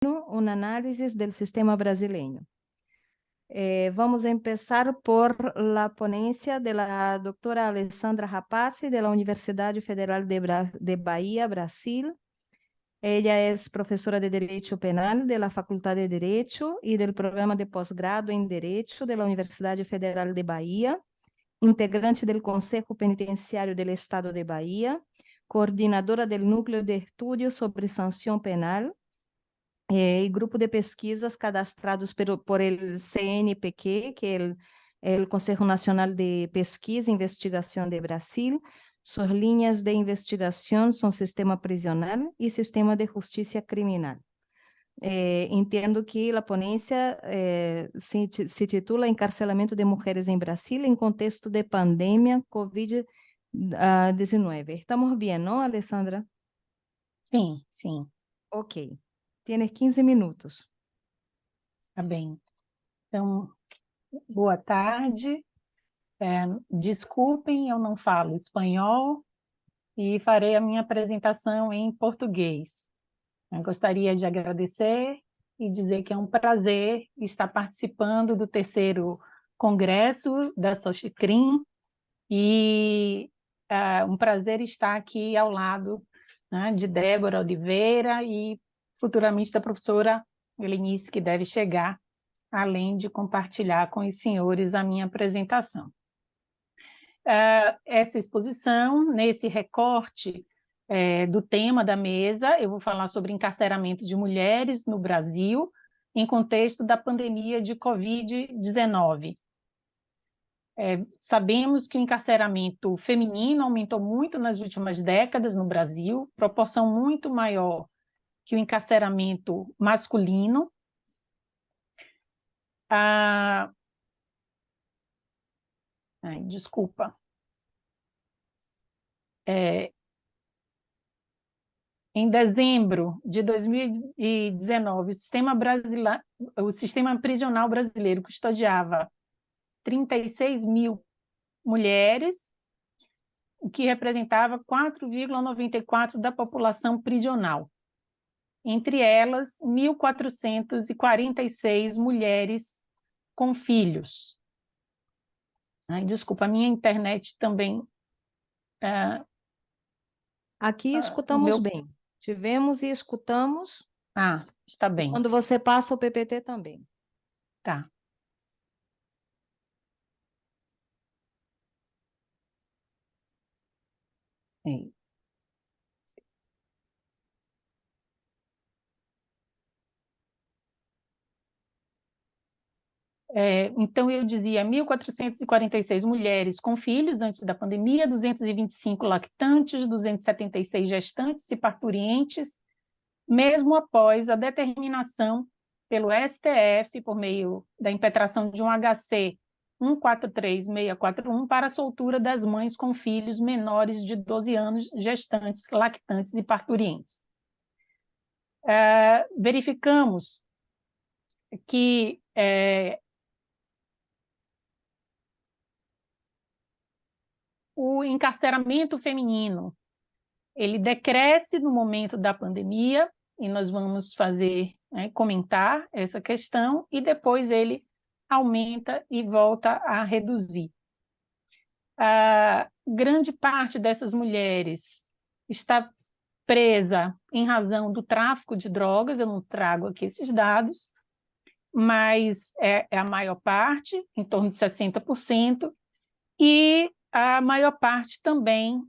una análisis del sistema brasileño. Vamos a empezar por la ponencia de la doctora Alessandra Rapazzi, de la Universidad Federal de Bahía, Brasil. Ella es profesora de Derecho Penal de la Facultad de Derecho y del programa de posgrado en Derecho de la Universidad Federal de Bahía, integrante del Consejo Penitenciario del Estado de Bahía, coordinadora del Núcleo de Estudios sobre Sanción Penal, y grupo de pesquisas cadastrados por el CNPq, que es el Consejo Nacional de Pesquisa e Investigación de Brasil. Sus líneas de investigación son sistema prisional y sistema de justicia criminal. Entendo que a ponência se titula Encarcelamento de Mulheres em Brasil em contexto de pandemia COVID-19. Estamos bem, não, Alessandra? Sim, sim. Ok. Tienes 15 minutos. Tá bem. Então, boa tarde. Desculpem, eu não falo espanhol e farei a minha apresentação em português. Eu gostaria de agradecer e dizer que é um prazer estar participando do 3º Congresso da Sochicrim e um prazer estar aqui ao lado, né, de Débora Oliveira e futuramente da professora Helenice, que deve chegar, além de compartilhar com os senhores a minha apresentação. Essa exposição, nesse recorte do tema da mesa, eu vou falar sobre encarceramento de mulheres no Brasil em contexto da pandemia de Covid-19. Sabemos que o encarceramento feminino aumentou muito nas últimas décadas no Brasil, proporção muito maior que o encarceramento masculino. Desculpa. Em dezembro de 2019, o sistema prisional brasileiro custodiava 36 mil mulheres, o que representava 4,94% da população prisional. Entre elas, 1.446 mulheres com filhos. Desculpa, a minha internet também... Aqui escutamos bem. Tivemos e escutamos. Está bem. Quando você passa o PPT também. Tá. Então, eu dizia 1.446 mulheres com filhos antes da pandemia, 225 lactantes, 276 gestantes e parturientes, mesmo após a determinação pelo STF, por meio da impetração de um HC 143641, para a soltura das mães com filhos menores de 12 anos, gestantes, lactantes e parturientes. Verificamos que o encarceramento feminino, ele decresce no momento da pandemia, e nós vamos comentar essa questão, e depois ele aumenta e volta a reduzir. Grande parte dessas mulheres está presa em razão do tráfico de drogas, eu não trago aqui esses dados, mas é a maior parte, em torno de 60%, e a maior parte também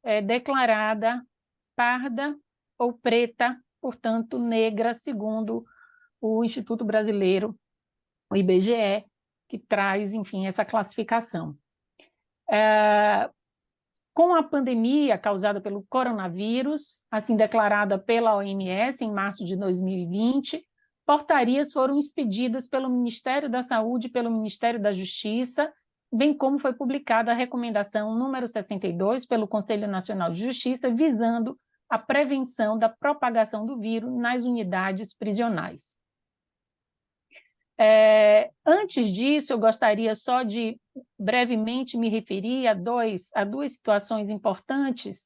é declarada parda ou preta, portanto, negra, segundo o Instituto Brasileiro, o IBGE, que traz, enfim, essa classificação. Com a pandemia causada pelo coronavírus, assim declarada pela OMS em março de 2020, portarias foram expedidas pelo Ministério da Saúde e pelo Ministério da Justiça, bem como foi publicada a recomendação número 62 pelo Conselho Nacional de Justiça, visando a prevenção da propagação do vírus nas unidades prisionais. Antes disso, eu gostaria só de brevemente me referir a duas situações importantes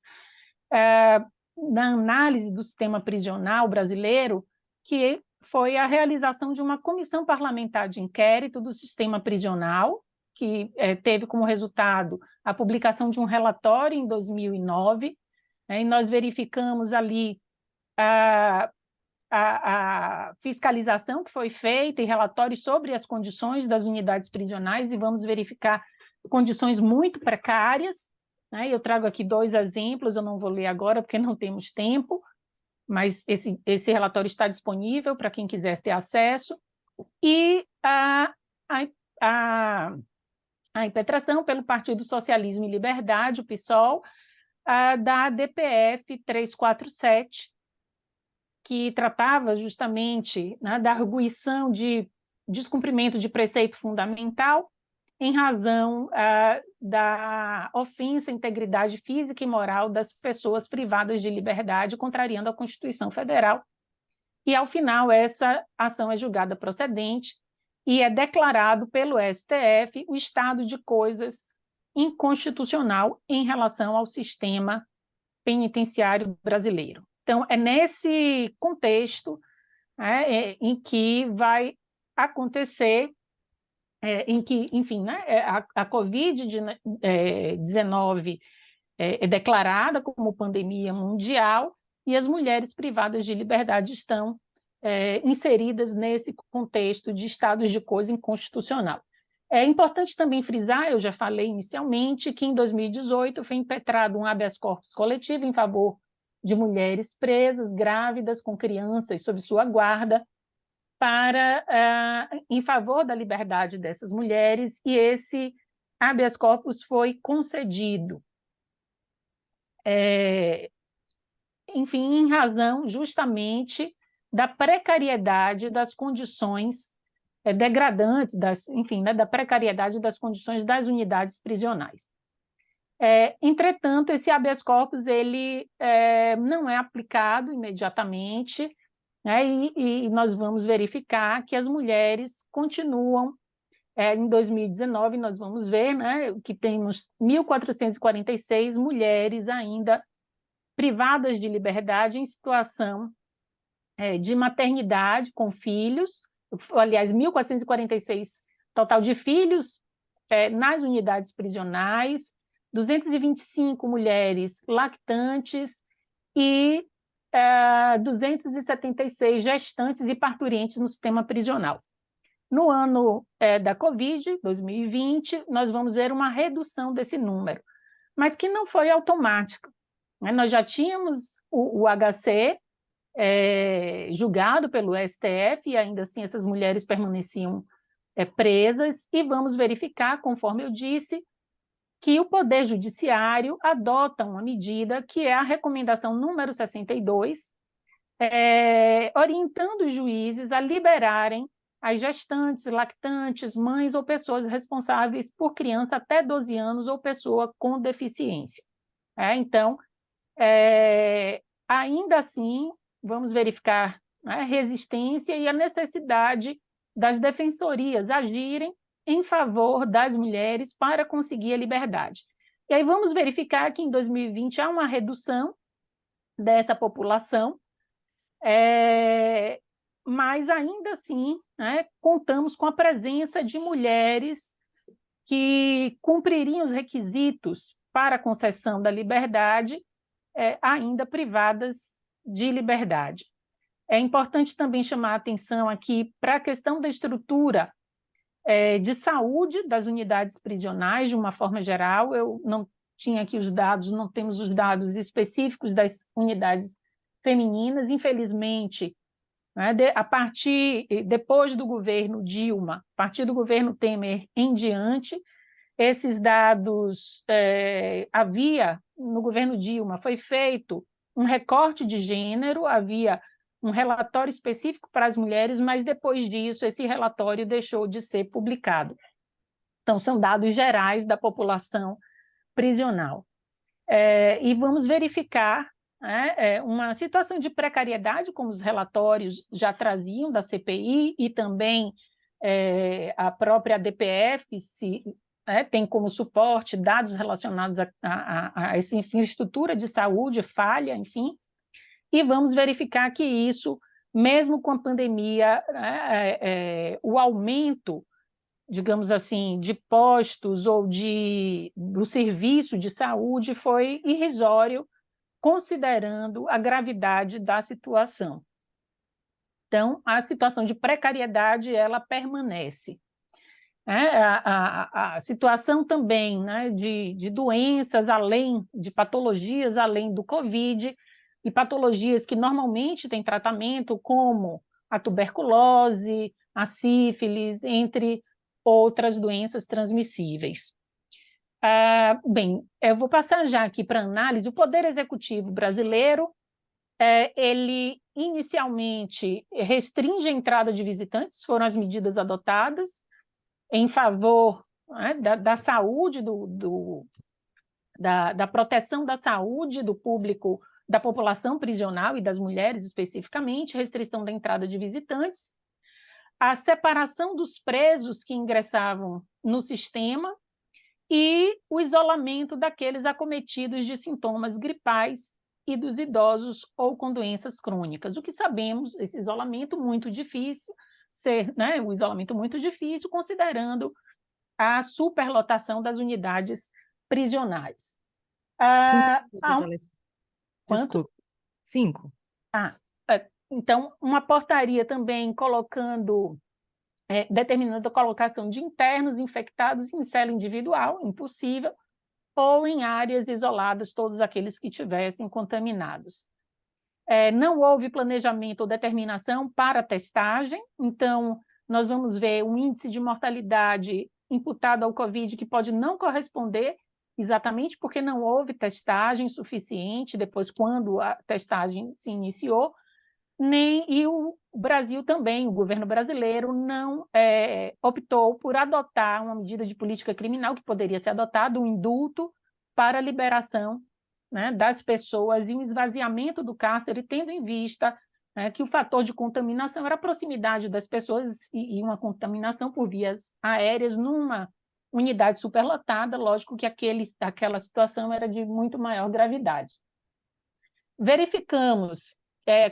na análise do sistema prisional brasileiro, que foi a realização de uma comissão parlamentar de inquérito do sistema prisional, que teve como resultado a publicação de um relatório em 2009, e nós verificamos ali a fiscalização que foi feita e relatórios sobre as condições das unidades prisionais, e vamos verificar condições muito precárias, né? Eu trago aqui 2 exemplos, eu não vou ler agora porque não temos tempo, mas esse relatório está disponível para quem quiser ter acesso, e a impetração pelo Partido Socialismo e Liberdade, o PSOL, da DPF 347, que tratava justamente, né, da arguição de descumprimento de preceito fundamental em razão da ofensa à integridade física e moral das pessoas privadas de liberdade, contrariando a Constituição Federal. E, ao final, essa ação é julgada procedente e é declarado pelo STF o estado de coisas inconstitucional em relação ao sistema penitenciário brasileiro. Então, é nesse contexto em que vai acontecer, em que, enfim, né, a Covid-19 é declarada como pandemia mundial e as mulheres privadas de liberdade estão inseridas nesse contexto de estados de coisa inconstitucional. É importante também frisar, eu já falei inicialmente, que em 2018 foi impetrado um habeas corpus coletivo em favor de mulheres presas, grávidas, com crianças sob sua guarda, em favor da liberdade dessas mulheres, e esse habeas corpus foi concedido. Enfim, em razão justamente da precariedade das condições degradantes, enfim, né, da precariedade das condições das unidades prisionais. Entretanto, esse habeas corpus ele não é aplicado imediatamente, né, e nós vamos verificar que as mulheres continuam, em 2019, nós vamos ver, né, que temos 1.446 mulheres ainda privadas de liberdade em situação de maternidade com filhos, aliás, 1.446 total de filhos nas unidades prisionais, 225 mulheres lactantes e 276 gestantes e parturientes no sistema prisional. No ano da Covid, 2020, nós vamos ver uma redução desse número, mas que não foi automática. Nós já tínhamos o HC julgado pelo STF, e ainda assim essas mulheres permaneciam presas, e vamos verificar, conforme eu disse, que o Poder Judiciário adota uma medida que é a recomendação número 62, orientando os juízes a liberarem as gestantes, lactantes, mães ou pessoas responsáveis por criança até 12 anos ou pessoa com deficiência. Então, ainda assim, vamos verificar a resistência e a necessidade das defensorias agirem em favor das mulheres para conseguir a liberdade. E aí vamos verificar que em 2020 há uma redução dessa população, mas ainda assim, né, contamos com a presença de mulheres que cumpririam os requisitos para a concessão da liberdade, ainda privadas de liberdade. É importante também chamar a atenção aqui para a questão da estrutura de saúde das unidades prisionais, de uma forma geral. Eu não tinha aqui os dados, não temos os dados específicos das unidades femininas. Infelizmente, né, depois do governo Dilma, a partir do governo Temer em diante, esses dados, havia, no governo Dilma, foi feito um recorte de gênero, havia um relatório específico para as mulheres, mas depois disso esse relatório deixou de ser publicado. Então, são dados gerais da população prisional. E vamos verificar uma situação de precariedade, como os relatórios já traziam da CPI, e também a própria DPF tem como suporte dados relacionados a essa infraestrutura de saúde, falha, enfim, e vamos verificar que isso mesmo com a pandemia, o aumento, digamos assim, de postos ou do serviço de saúde foi irrisório, considerando a gravidade da situação. Então, a situação de precariedade ela permanece. A situação também, né, de doenças além, de patologias além do Covid, e patologias que normalmente têm tratamento, como a tuberculose, a sífilis, entre outras doenças transmissíveis. Bem, eu vou passar já aqui para análise. O Poder Executivo brasileiro, ele inicialmente restringe a entrada de visitantes, foram as medidas adotadas em favor, né, da saúde, da proteção da saúde do público, da população prisional e das mulheres especificamente, restrição da entrada de visitantes, a separação dos presos que ingressavam no sistema e o isolamento daqueles acometidos de sintomas gripais e dos idosos ou com doenças crônicas. O que sabemos, esse isolamento muito difícil, né, um isolamento muito difícil, considerando a superlotação das unidades prisionais. 5 minutos, Alessandra. Quanto? Desculpe. 5. Então, uma portaria também colocando, determinando a colocação de internos infectados em cela individual, impossível, ou em áreas isoladas, todos aqueles que tivessem contaminados. Não houve planejamento ou determinação para a testagem, então nós vamos ver um índice de mortalidade imputado ao Covid que pode não corresponder exatamente porque não houve testagem suficiente depois quando a testagem se iniciou, e o Brasil também, o governo brasileiro não optou por adotar uma medida de política criminal que poderia ser adotada, um indulto para a liberação, né, das pessoas e um esvaziamento do cárcere, tendo em vista, né, que o fator de contaminação era a proximidade das pessoas e uma contaminação por vias aéreas numa unidade superlotada, lógico que aquela situação era de muito maior gravidade. Verificamos,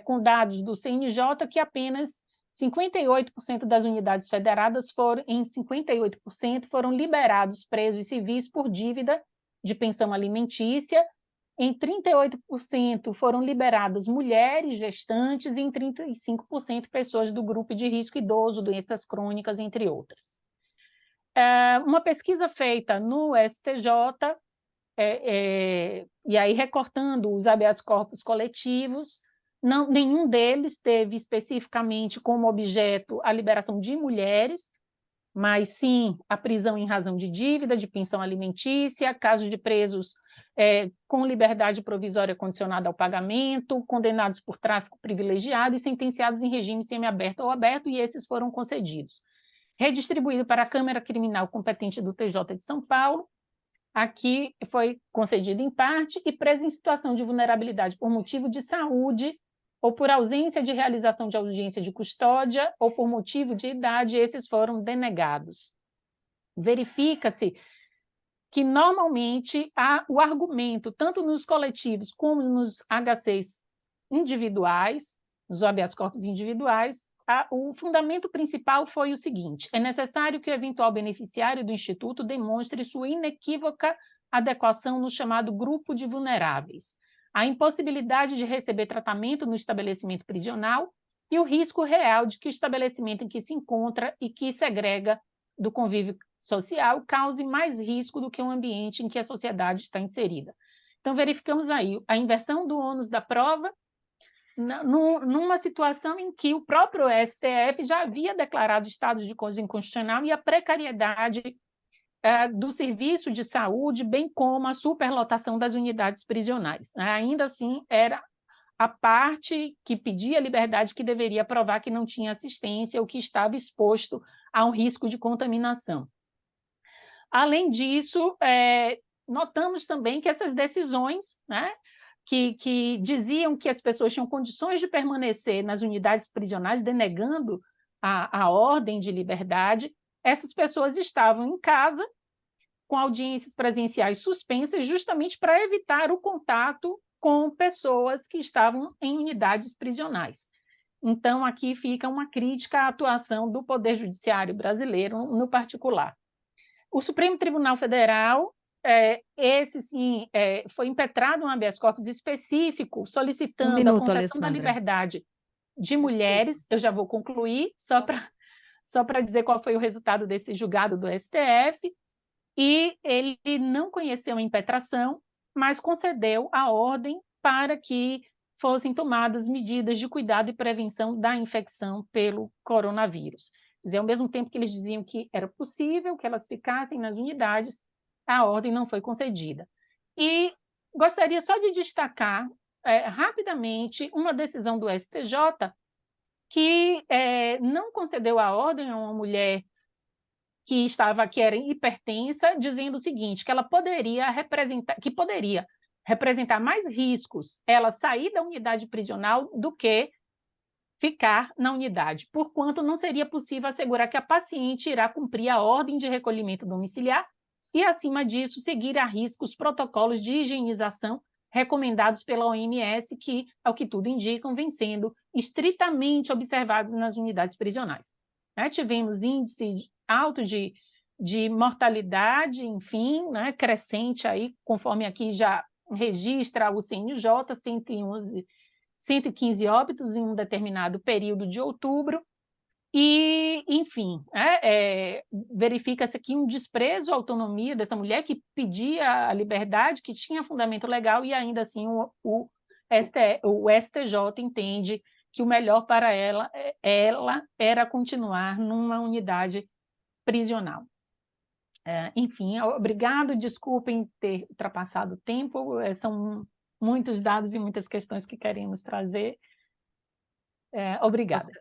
com dados do CNJ, que apenas 58% das unidades federadas em 58% foram liberados presos civis por dívida de pensão alimentícia, em 38% foram liberadas mulheres gestantes e em 35% pessoas do grupo de risco idoso, doenças crônicas, entre outras. Uma pesquisa feita no STJ, e aí recortando os habeas corpus coletivos, nenhum deles teve especificamente como objeto a liberação de mulheres, mas sim a prisão em razão de dívida, de pensão alimentícia, caso de presos com liberdade provisória condicionada ao pagamento, condenados por tráfico privilegiado e sentenciados em regime semiaberto ou aberto, e esses foram concedidos. Redistribuído para a Câmara Criminal competente do TJ de São Paulo, aqui foi concedido em parte, e preso em situação de vulnerabilidade por motivo de saúde ou por ausência de realização de audiência de custódia ou por motivo de idade, esses foram denegados. Verifica-se que, normalmente, o argumento, tanto nos coletivos como nos HCs individuais, nos habeas corpus individuais, o fundamento principal foi o seguinte: é necessário que o eventual beneficiário do Instituto demonstre sua inequívoca adequação no chamado grupo de vulneráveis, a impossibilidade de receber tratamento no estabelecimento prisional e o risco real de que o estabelecimento em que se encontra e que segrega do convívio social cause mais risco do que um ambiente em que a sociedade está inserida. Então, verificamos aí a inversão do ônus da prova, numa situação em que o próprio STF já havia declarado estado de coisa inconstitucional e a precariedade do serviço de saúde, bem como a superlotação das unidades prisionais. Ainda assim, era a parte que pedia liberdade que deveria provar que não tinha assistência ou que estava exposto a um risco de contaminação. Além disso, notamos também que essas decisões, né, que diziam que as pessoas tinham condições de permanecer nas unidades prisionais, denegando a ordem de liberdade, essas pessoas estavam em casa, com audiências presenciais suspensas, justamente para evitar o contato com pessoas que estavam em unidades prisionais. Então, aqui fica uma crítica à atuação do Poder Judiciário brasileiro, no particular. O Supremo Tribunal Federal, esse sim, foi impetrado um habeas corpus específico Um solicitando a minuto, concessão da Alessandra. liberdade de Desculpa. mulheres. Eu já vou concluir, só para dizer qual foi o resultado desse julgado do STF, e ele não conheceu a impetração, mas concedeu a ordem para que fossem tomadas medidas de cuidado e prevenção da infecção pelo coronavírus. Quer dizer, ao mesmo tempo que eles diziam que era possível que elas ficassem nas unidades, a ordem não foi concedida. E gostaria só de destacar rapidamente uma decisão do STJ que não concedeu a ordem a uma mulher que era hipertensa, dizendo o seguinte, que ela poderia representar mais riscos ela sair da unidade prisional do que ficar na unidade, porquanto não seria possível assegurar que a paciente irá cumprir a ordem de recolhimento domiciliar e, acima disso, seguir a risco os protocolos de higienização recomendados pela OMS, que, ao que tudo indicam, vêm sendo estritamente observados nas unidades prisionais. Tivemos índice alto de mortalidade, enfim, crescente aí, conforme aqui já registra o CNJ, 115 óbitos em um determinado período de outubro, e, enfim, verifica-se aqui um desprezo à autonomia dessa mulher que pedia a liberdade, que tinha fundamento legal, e ainda assim o STJ entende que o melhor para ela era continuar numa unidade prisional. Enfim, obrigado, desculpem ter ultrapassado o tempo, são muitos dados e muitas questões que queremos trazer. Obrigada.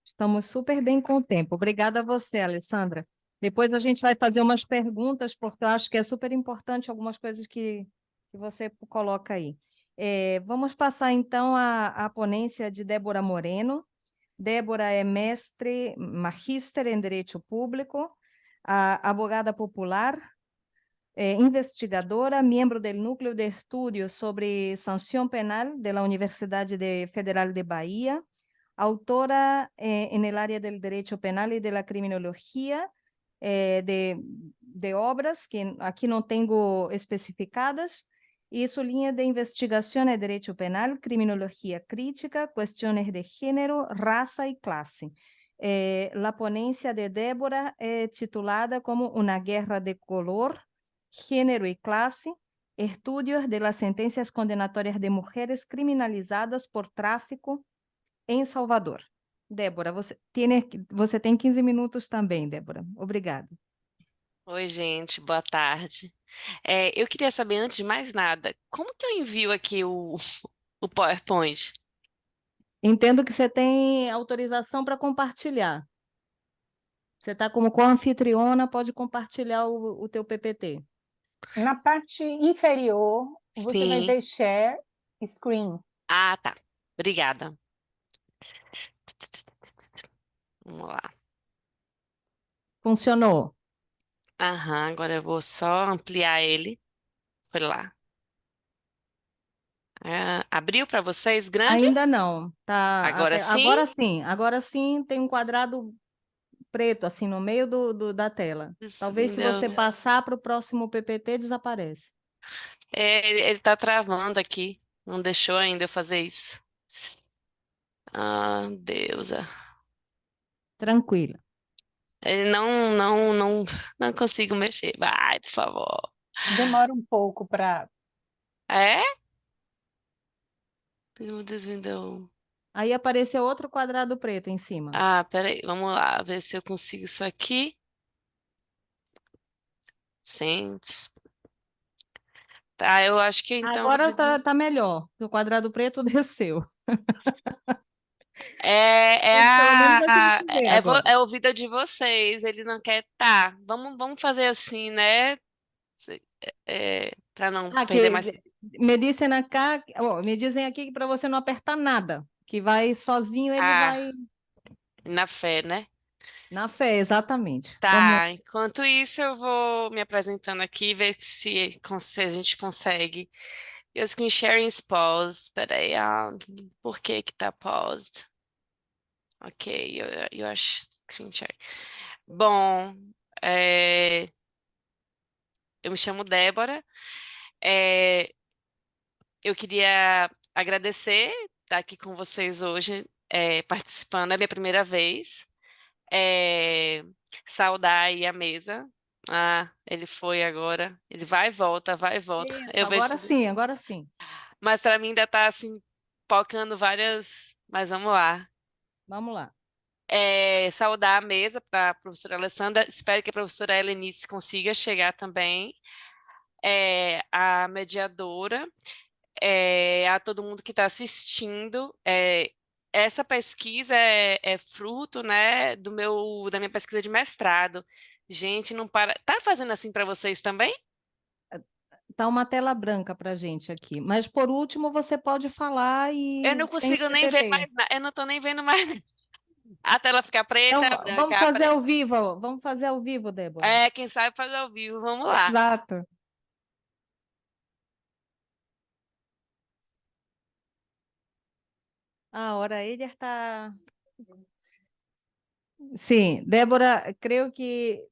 Estamos super bem com o tempo. Obrigada a você, Alessandra. Depois a gente vai fazer umas perguntas, porque eu acho que é super importante algumas coisas que você coloca aí. Vamos passar, então, a ponência de Débora Moreno. Débora é magíster em Direito Público, advogada popular, investigadora, membro do Núcleo de Estudios sobre Sanção Penal da Universidade Federal de Bahia, autora en el área del derecho penal y de la criminología de obras que aqui não tenho especificadas, e sua linha de investigação é direito penal, criminologia crítica, questões de gênero, raça e classe. A ponência de Débora é titulada como Uma guerra de color, gênero e classe, estudios de las sentencias condenatórias de mulheres criminalizadas por tráfico em Salvador. Débora, você tem 15 minutos também, Débora. Obrigada. Oi, gente, boa tarde. Eu queria saber, antes de mais nada, como que eu envio aqui o PowerPoint? Entendo que você tem autorização para compartilhar. Você está como co-anfitriona, pode compartilhar o teu PPT. Na parte inferior, você vai Sim. ver Share Screen. Ah, tá. Obrigada. Vamos lá. Funcionou? Aham, agora eu vou só ampliar ele. Foi lá. Abriu para vocês grande? Ainda não. Tá, Agora sim? agora sim. Agora sim tem um quadrado preto assim no meio da tela. Isso Talvez me se deu. você passar para o próximo PPT, desaparece. Ele tá travando aqui. Não deixou ainda eu fazer isso. Ah, deusa. Tranquila. Ele não consigo mexer. Vai, por favor. Demora um pouco para... É? This window. Aí apareceu outro quadrado preto em cima. Ah, peraí, vamos lá, ver se eu consigo isso aqui. Gente. Tá, eu acho que então eu vou Agora tá melhor. O quadrado preto desceu. Mas pelo menos a gente vê agora. É o vida de vocês, ele não quer. Tá, vamos fazer assim, né? Para não perder mais. Me dizem aqui que para você não apertar nada, que vai sozinho, ele Ah, vai na fé, né? na fé, exatamente. Vamos. Tá, enquanto isso eu vou me apresentando aqui, ver se a gente consegue. Your screen sharing is paused. Peraí, por que que tá paused? Ok, eu acho screen share. Bom, é, eu me chamo Débora. É, eu queria agradecer estar aqui com vocês hoje, participando, é a minha primeira vez. É, saudar aí a mesa. Ah, ele foi agora. Ele vai e volta, vai e volta. Isso, Eu vejo agora tudo. sim, agora sim. Mas para mim ainda está assim, focando várias. Mas vamos lá. Vamos lá. Saudar a mesa para a professora Alessandra. Espero que a professora Helenice consiga chegar também. A mediadora, a todo mundo que está assistindo. Essa pesquisa é fruto, né, da minha pesquisa de mestrado. Gente, não para. Tá fazendo assim para vocês também? Tá uma tela branca para gente aqui. Mas por último, você pode falar Eu e não sem o consigo nem ver PPT. mais nada. Eu não estou nem vendo mais. A tela fica preta, Então, vamos branca. fazer ao vivo. Vamos fazer ao vivo, Débora. Quem sabe fazer ao vivo. Vamos lá. Exato. Ahora ella está. Sí, Débora, creo que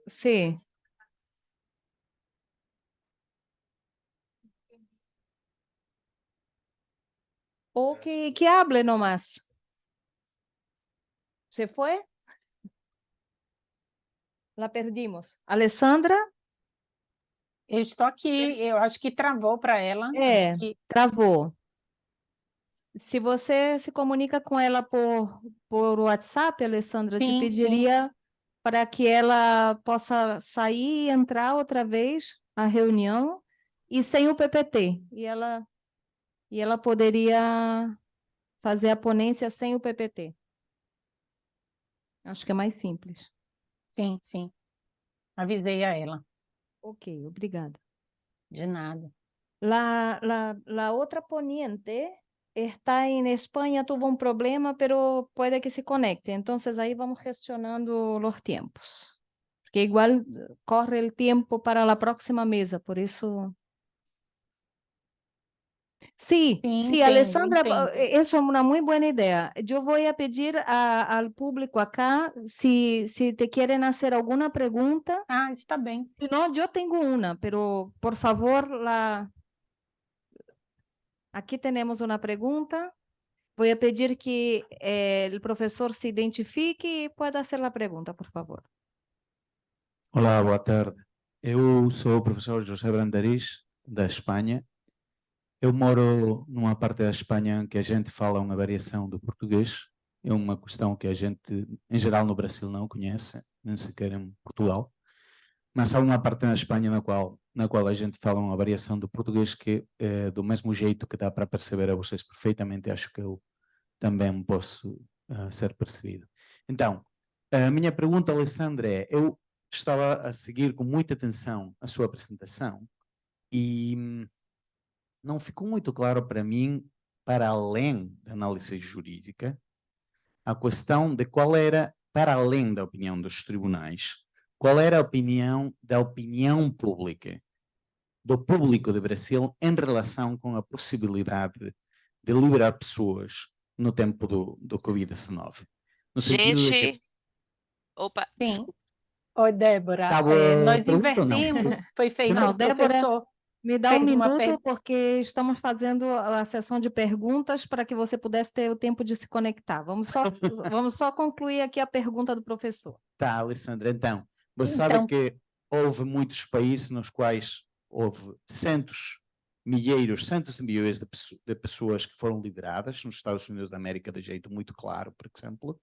sí. O que hable nomás. ¿Se fue? La perdimos. Alessandra? Eu estou aqui, eu acho que travou para ela. Acho que Travou. Se você se comunica com ela por WhatsApp, Alessandra, te sim, sim, pediria para que ela possa sair e entrar outra vez à reunião e sem o PPT. E ela poderia fazer a ponência sem o PPT. Acho que é mais simples. sim, sim. Avisei a ela. Ok, obrigada. De nada. La otra poniente está en España, tuvo un problema, pero puede que se conecte. Entonces ahí vamos gestionando los tiempos. Porque igual corre el tiempo para la próxima mesa, por eso. Sí, Sim, sí, entendo, Alessandra, entendo. eso es una muy buena idea. Yo voy a pedir al público acá si te quieren hacer alguna pregunta. Ah, está bem. Si no, yo tengo una, pero por favor, aquí tenemos una pregunta. Vou pedir que o professor se identifique e pode fazer a pergunta, por favor. Olá, boa tarde. Eu sou o professor José Brandariz, da Espanha. Eu moro numa parte da Espanha em que a gente fala uma variação do português. É uma questão que a gente, em geral, no Brasil não conhece, nem sequer em Portugal. Mas há uma parte na Espanha na qual a gente fala uma variação do português que é do mesmo jeito que dá para perceber a vocês perfeitamente. Acho que eu também posso ser percebido. Então, a minha pergunta, Alessandra, eu estava a seguir com muita atenção a sua apresentação e não ficou muito claro para mim, para além da análise jurídica, a questão de qual era, para além da opinião dos tribunais, qual era a opinião da opinião pública, do público do Brasil em relação com a possibilidade de liberar pessoas no tempo do Covid-19. No sentido de que... Gente, opa, Sim. desculpa. Oi, Débora. Acaba a Nós pergunta ou não? invertimos, foi feito, Não, o Débora, professor me dá um fez uma minuto, pergunta. porque estamos fazendo a sessão de perguntas para que você pudesse ter o tempo de se conectar. Vamos só concluir aqui a pergunta do professor. Tá, Alessandra, então, você sabe Então, que houve muitos países nos quais houve centos de milhões de pessoas que foram liberadas, nos Estados Unidos da América de jeito muito claro, por exemplo.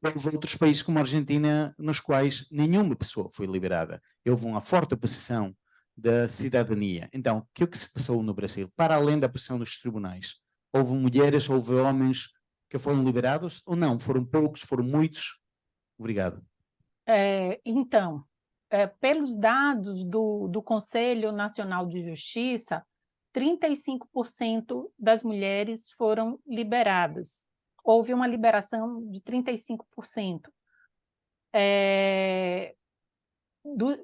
Houve outros países como a Argentina, nos quais nenhuma pessoa foi liberada. Houve uma forte oposição da cidadania. Então, o que é que se passou no Brasil? Para além da pressão dos tribunais, houve mulheres, houve homens que foram liberados ou não? Foram poucos, foram muitos? Obrigado. então, pelos dados do Conselho Nacional de Justiça, 35% das mulheres foram liberadas. Houve uma liberação de 35%.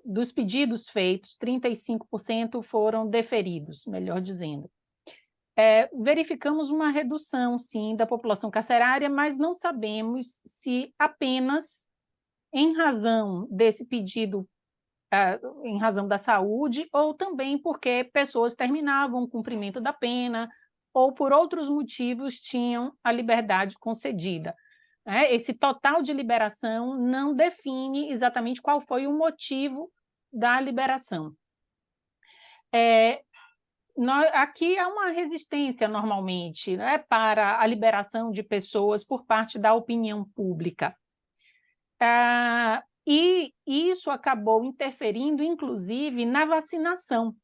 Dos pedidos feitos, 35% foram deferidos, melhor dizendo. verificamos uma redução, sim, da população carcerária, mas não sabemos se apenas em razão desse pedido, em razão da saúde, ou também porque pessoas terminavam o cumprimento da pena, ou por outros motivos tinham a liberdade concedida. Esse total de liberação não define exatamente qual foi o motivo da liberação. Aqui há uma resistência, normalmente, para a liberação de pessoas por parte da opinião pública. E isso acabou interferindo, inclusive, na vacinação.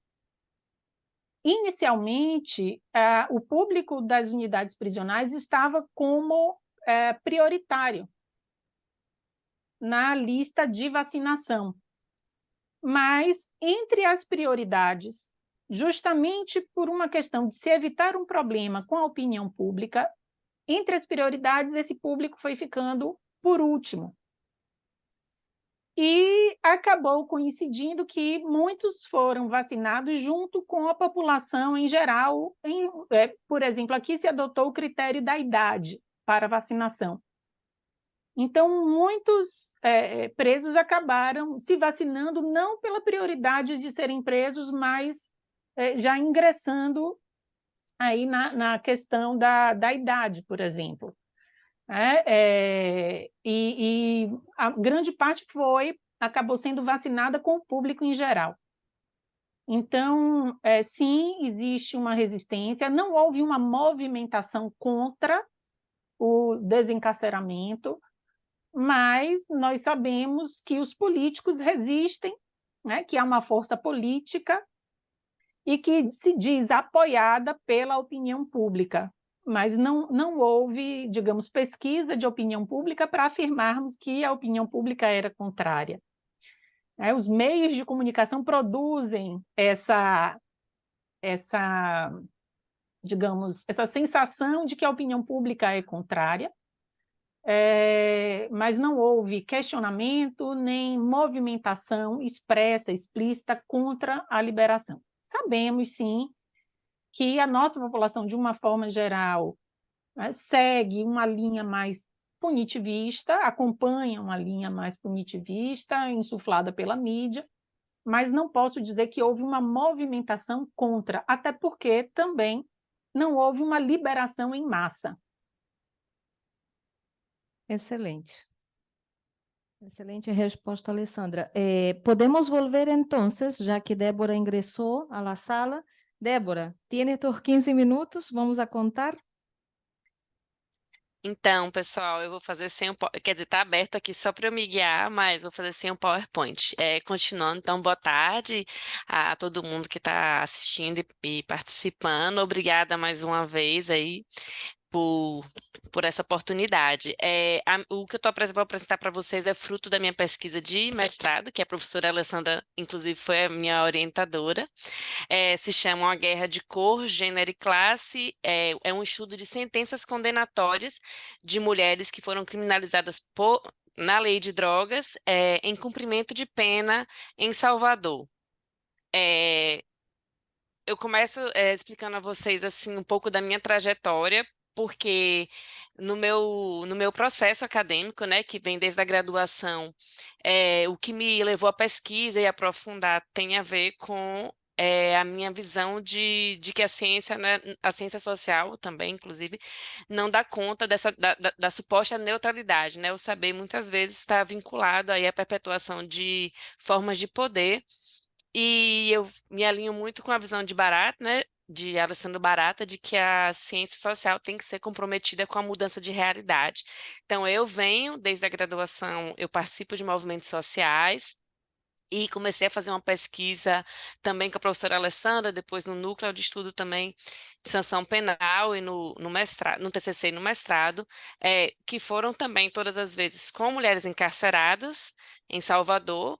Inicialmente, o público das unidades prisionais estava como prioritário na lista de vacinação. Mas, entre as prioridades, justamente por uma questão de se evitar um problema com a opinião pública, entre as prioridades, esse público foi ficando por último. E acabou coincidindo que muitos foram vacinados junto com a população em geral. Por exemplo, aqui se adotou o critério da idade para vacinação. Então, muitos presos acabaram se vacinando não pela prioridade de serem presos, mas já ingressando aí na questão da idade, por exemplo. E a grande parte acabou sendo vacinada com o público em geral. Então, sim, existe uma resistência, não houve uma movimentação contra o desencarceramento, mas nós sabemos que os políticos resistem, que há uma força política e que se diz apoiada pela opinião pública, mas não houve, digamos, pesquisa de opinião pública para afirmarmos que a opinião pública era contrária. Os meios de comunicação produzem digamos, essa sensação de que a opinião pública é contrária, mas não houve questionamento nem movimentação expressa, explícita contra a liberação. Sabemos, sim, que a nossa população, de uma forma geral, segue uma linha mais punitivista, acompanha uma linha mais punitivista, insuflada pela mídia, mas não posso dizer que houve uma movimentação contra, até porque também não houve uma liberação em massa. Excelente. Excelente resposta, Alessandra. Podemos volver, então, já que Débora ingressou à sala. Débora, tiene tus 15 minutos, vamos a contar. Então, pessoal, eu vou fazer sem o quer dizer, está aberto aqui só para eu me guiar, mas vou fazer sem o PowerPoint. Continuando, então, boa tarde a todo mundo que está assistindo e participando. Obrigada mais uma vez aí por essa oportunidade. O que vou apresentar para vocês é fruto da minha pesquisa de mestrado, que a professora Alessandra, inclusive, foi a minha orientadora. Se chama A Guerra de Cor, Gênero e Classe. É um estudo de sentenças condenatórias de mulheres que foram criminalizadas na lei de drogas em cumprimento de pena em Salvador. Eu começo explicando a vocês assim, um pouco da minha trajetória, porque no meu processo acadêmico, né, que vem desde a graduação, o que me levou à pesquisa e aprofundar tem a ver com a minha visão de que a ciência, né, a ciência social também, inclusive, não dá conta da suposta neutralidade, né? O saber muitas vezes está vinculado aí à perpetuação de formas de poder, e eu me alinho muito com a visão de Barata, né, de Alessandro Barata, de que a ciência social tem que ser comprometida com a mudança de realidade. Então, eu venho, desde a graduação, eu participo de movimentos sociais, e comecei a fazer uma pesquisa também com a professora Alessandra, depois no núcleo de estudo também de sanção penal e no mestrado, no TCC e no mestrado, que foram também todas as vezes com mulheres encarceradas em Salvador,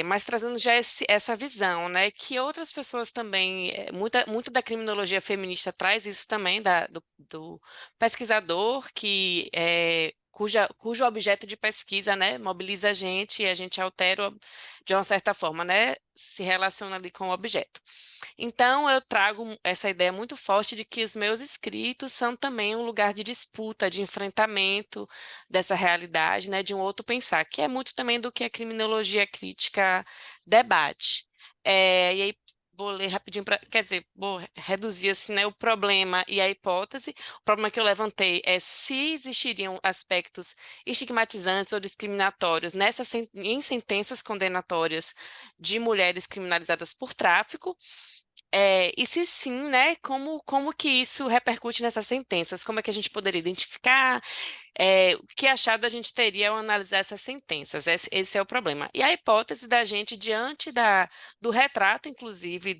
mas trazendo já essa visão, né, que outras pessoas também, muito da criminologia feminista traz isso também, do pesquisador que cujo objeto de pesquisa, né, mobiliza a gente e a gente altera de uma certa forma, né, se relaciona ali com o objeto. Então, eu trago essa ideia muito forte de que os meus escritos são também um lugar de disputa, de enfrentamento dessa realidade, né, de um outro pensar, que é muito também do que a criminologia crítica debate. E aí, vou ler rapidinho, quer dizer, vou reduzir assim, né, o problema e a hipótese. O problema que eu levantei é se existiriam aspectos estigmatizantes ou discriminatórios em sentenças condenatórias de mulheres criminalizadas por tráfico, e se sim, né, como que isso repercute nessas sentenças? Como é que a gente poderia identificar? O que achado a gente teria ao analisar essas sentenças? Esse é o problema. E a hipótese da gente, diante do retrato, inclusive,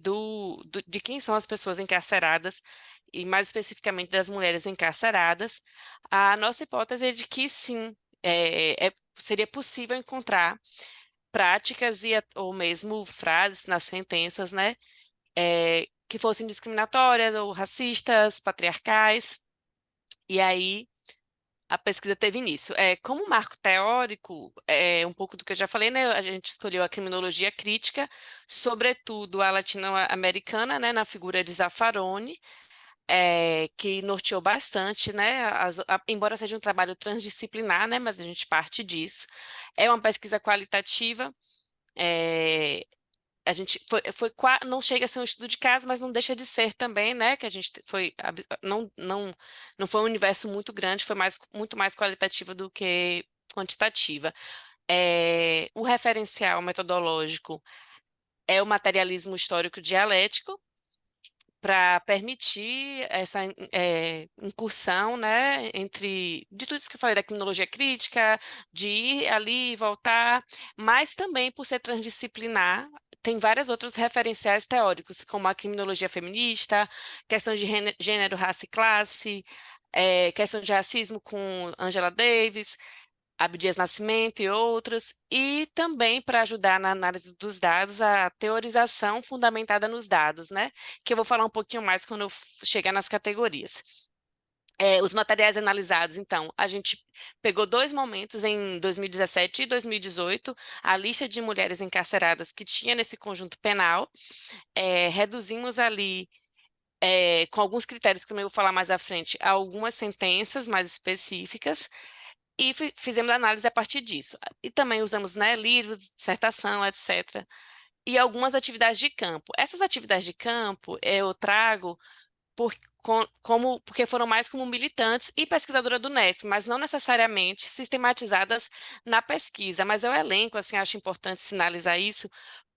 de quem são as pessoas encarceradas, e mais especificamente das mulheres encarceradas, a nossa hipótese é de que sim, seria possível encontrar práticas ou mesmo frases nas sentenças, né, que fossem discriminatórias ou racistas, patriarcais, e aí a pesquisa teve início. Como marco teórico, um pouco do que eu já falei, né, a gente escolheu a criminologia crítica, sobretudo a latino-americana, né, na figura de Zaffaroni, que norteou bastante, né, embora seja um trabalho transdisciplinar, né, mas a gente parte disso. É uma pesquisa qualitativa, a gente não chega a ser um estudo de caso, mas não deixa de ser também, né? Que a gente não foi um universo muito grande, foi muito mais qualitativa do que quantitativa. O referencial metodológico é o materialismo histórico dialético, para permitir essa incursão, né, de tudo isso que eu falei da criminologia crítica, de ir ali e voltar, mas também por ser transdisciplinar, tem vários outros referenciais teóricos, como a criminologia feminista, questões de gênero, raça e classe, questão de racismo com Angela Davis, Abdias Nascimento e outros, e também para ajudar na análise dos dados, a teorização fundamentada nos dados, né? Que eu vou falar um pouquinho mais quando eu chegar nas categorias. Os materiais analisados, então, a gente pegou 2 momentos em 2017 e 2018, a lista de mulheres encarceradas que tinha nesse conjunto penal, reduzimos ali, com alguns critérios que eu vou falar mais à frente, algumas sentenças mais específicas, e fizemos análise a partir disso. E também usamos, né, livros, dissertação, etc. E algumas atividades de campo. Essas atividades de campo eu trago porque foram mais como militantes e pesquisadora do Unesp, mas não necessariamente sistematizadas na pesquisa. Mas eu elenco, assim, acho importante sinalizar isso,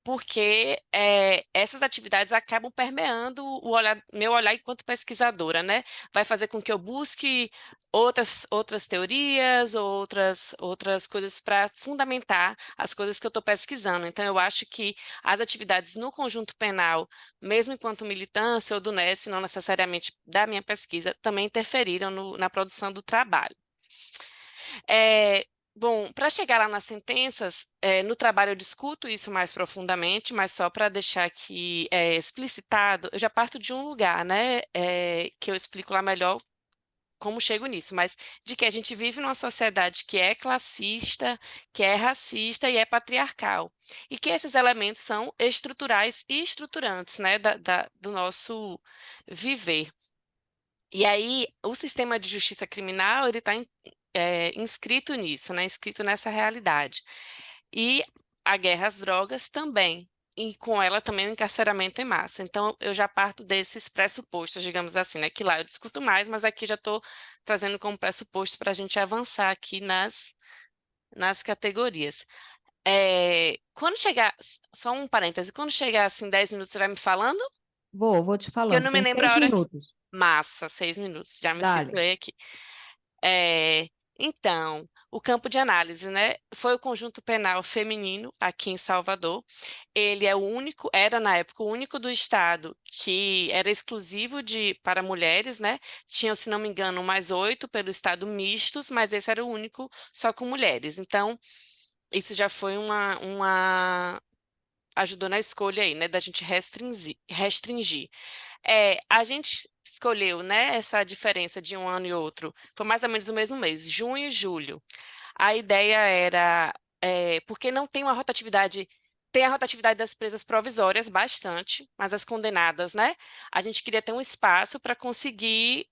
porque essas atividades acabam permeando meu olhar enquanto pesquisadora, né? Vai fazer com que eu busque outras teorias, outras coisas para fundamentar as coisas que eu estou pesquisando. Então, eu acho que as atividades no conjunto penal, mesmo enquanto militância ou do Unesp, não necessariamente da minha pesquisa, também interferiram na produção do trabalho. Bom, para chegar lá nas sentenças, no trabalho eu discuto isso mais profundamente, mas só para deixar aqui explicitado, eu já parto de um lugar, né, que eu explico lá melhor como chego nisso, mas de que a gente vive numa sociedade que é classista, que é racista e é patriarcal, e que esses elementos são estruturais e estruturantes, né, do nosso viver. E aí, o sistema de justiça criminal, ele está inscrito nisso, né? Inscrito nessa realidade. E a guerra às drogas também, e com ela também o encarceramento em massa. Então, eu já parto desses pressupostos, digamos assim, né? Que lá eu discuto mais, mas aqui já estou trazendo como pressuposto para a gente avançar aqui nas categorias. Quando chegar, só um parêntese, quando chegar assim 10 minutos, você vai me falando? Vou te Que eu falando. não me Tem lembro a 6 hora. minutos. Massa, 6 minutos, já me Dale. situei aqui. Então, o campo de análise, né? Foi o conjunto penal feminino aqui em Salvador. Ele era na época o único do estado que era exclusivo para mulheres, né? Tinham, se não me engano, mais 8 pelo estado mistos, mas esse era o único só com mulheres. Então, isso já foi ajudou na escolha aí, né? Da gente restringir. A gente escolheu, né, essa diferença de um ano e outro? Foi mais ou menos o mesmo mês, junho e julho. A ideia era, porque não tem uma rotatividade, tem a rotatividade das presas provisórias bastante, mas as condenadas, né? A gente queria ter um espaço para conseguir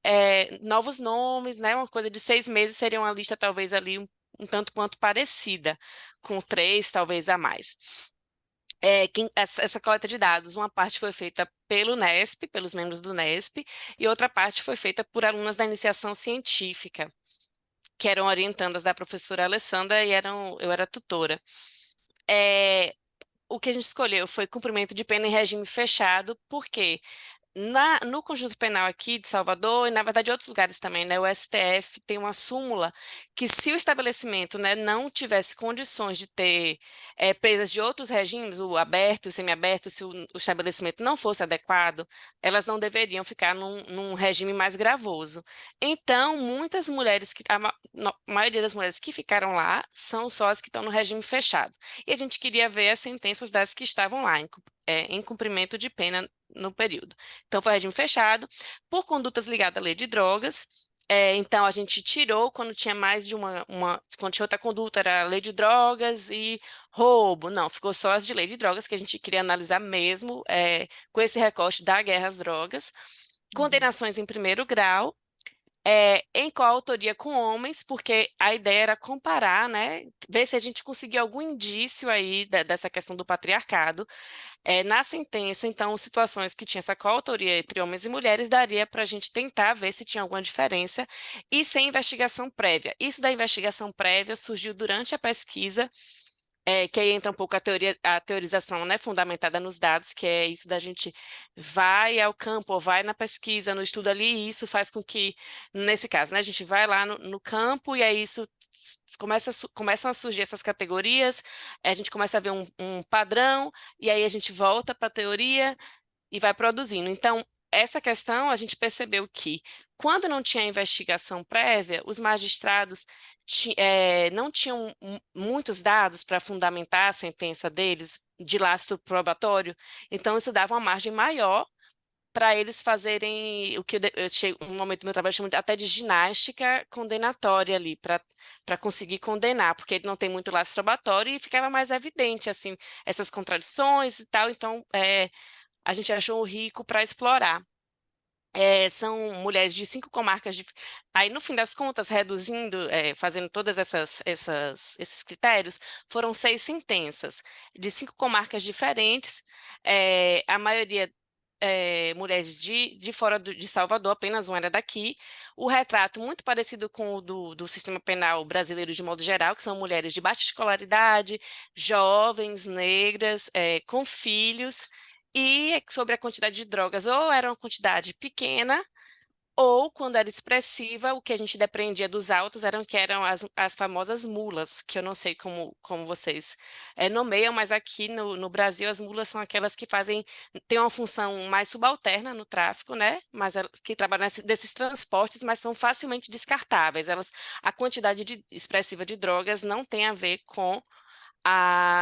novos nomes, né? Uma coisa de 6 meses seria uma lista talvez ali um tanto quanto parecida, com 3 talvez a mais. Essa coleta de dados, uma parte foi feita pelo NESP, pelos membros do NESP, e outra parte foi feita por alunas da iniciação científica, que eram orientandas da professora Alessandra e eu era tutora. O que a gente escolheu foi cumprimento de pena em regime fechado, porque no Conjunto Penal aqui de Salvador, e na verdade em outros lugares também, né, o STF tem uma súmula que se o estabelecimento, né, não tivesse condições de ter presas de outros regimes, o aberto e o semiaberto, se o estabelecimento não fosse adequado, elas não deveriam ficar num regime mais gravoso. Então, muitas mulheres, a maioria das mulheres que ficaram lá são só as que estão no regime fechado. E a gente queria ver as sentenças das que estavam lá, em cumprimento de pena no período. Então, foi regime fechado, por condutas ligadas à lei de drogas. Então, a gente tirou quando tinha mais de quando tinha outra conduta, era lei de drogas e roubo. Não, ficou só as de lei de drogas, que a gente queria analisar mesmo, com esse recorte da guerra às drogas. Condenações em primeiro grau, em coautoria com homens, porque a ideia era comparar, né, ver se a gente conseguia algum indício aí dessa questão do patriarcado. Na sentença, então, situações que tinham essa coautoria entre homens e mulheres, daria para a gente tentar ver se tinha alguma diferença, e sem investigação prévia. Isso da investigação prévia surgiu durante a pesquisa, que aí entra um pouco a teorização, né, fundamentada nos dados, que é isso da gente vai ao campo, ou vai na pesquisa, no estudo ali, e isso faz com que, nesse caso, né, a gente vai lá no campo, e aí isso começam a surgir essas categorias, a gente começa a ver um padrão, e aí a gente volta para a teoria e vai produzindo. Então, essa questão, a gente percebeu que, quando não tinha investigação prévia, os magistrados não tinham muitos dados para fundamentar a sentença deles de lastro probatório, então isso dava uma margem maior para eles fazerem o que um momento do meu trabalho eu chamo até de ginástica condenatória ali, para conseguir condenar, porque ele não tem muito lastro probatório e ficava mais evidente assim essas contradições e tal, então a gente achou rico para explorar. São mulheres de 5 comarcas. Aí, no fim das contas, reduzindo, fazendo todos esses critérios, foram 6 sentenças, de 5 comarcas diferentes, a maioria mulheres de fora de Salvador, apenas uma era daqui. O retrato muito parecido com o do sistema penal brasileiro de modo geral, que são mulheres de baixa escolaridade, jovens, negras, com filhos, e sobre a quantidade de drogas, ou era uma quantidade pequena, ou, quando era expressiva, o que a gente depreendia dos autos eram as famosas mulas, que eu não sei como vocês nomeiam, mas aqui no Brasil as mulas são aquelas que têm uma função mais subalterna no tráfico, né? Mas que trabalham desses transportes, mas são facilmente descartáveis. A quantidade expressiva de drogas não tem a ver com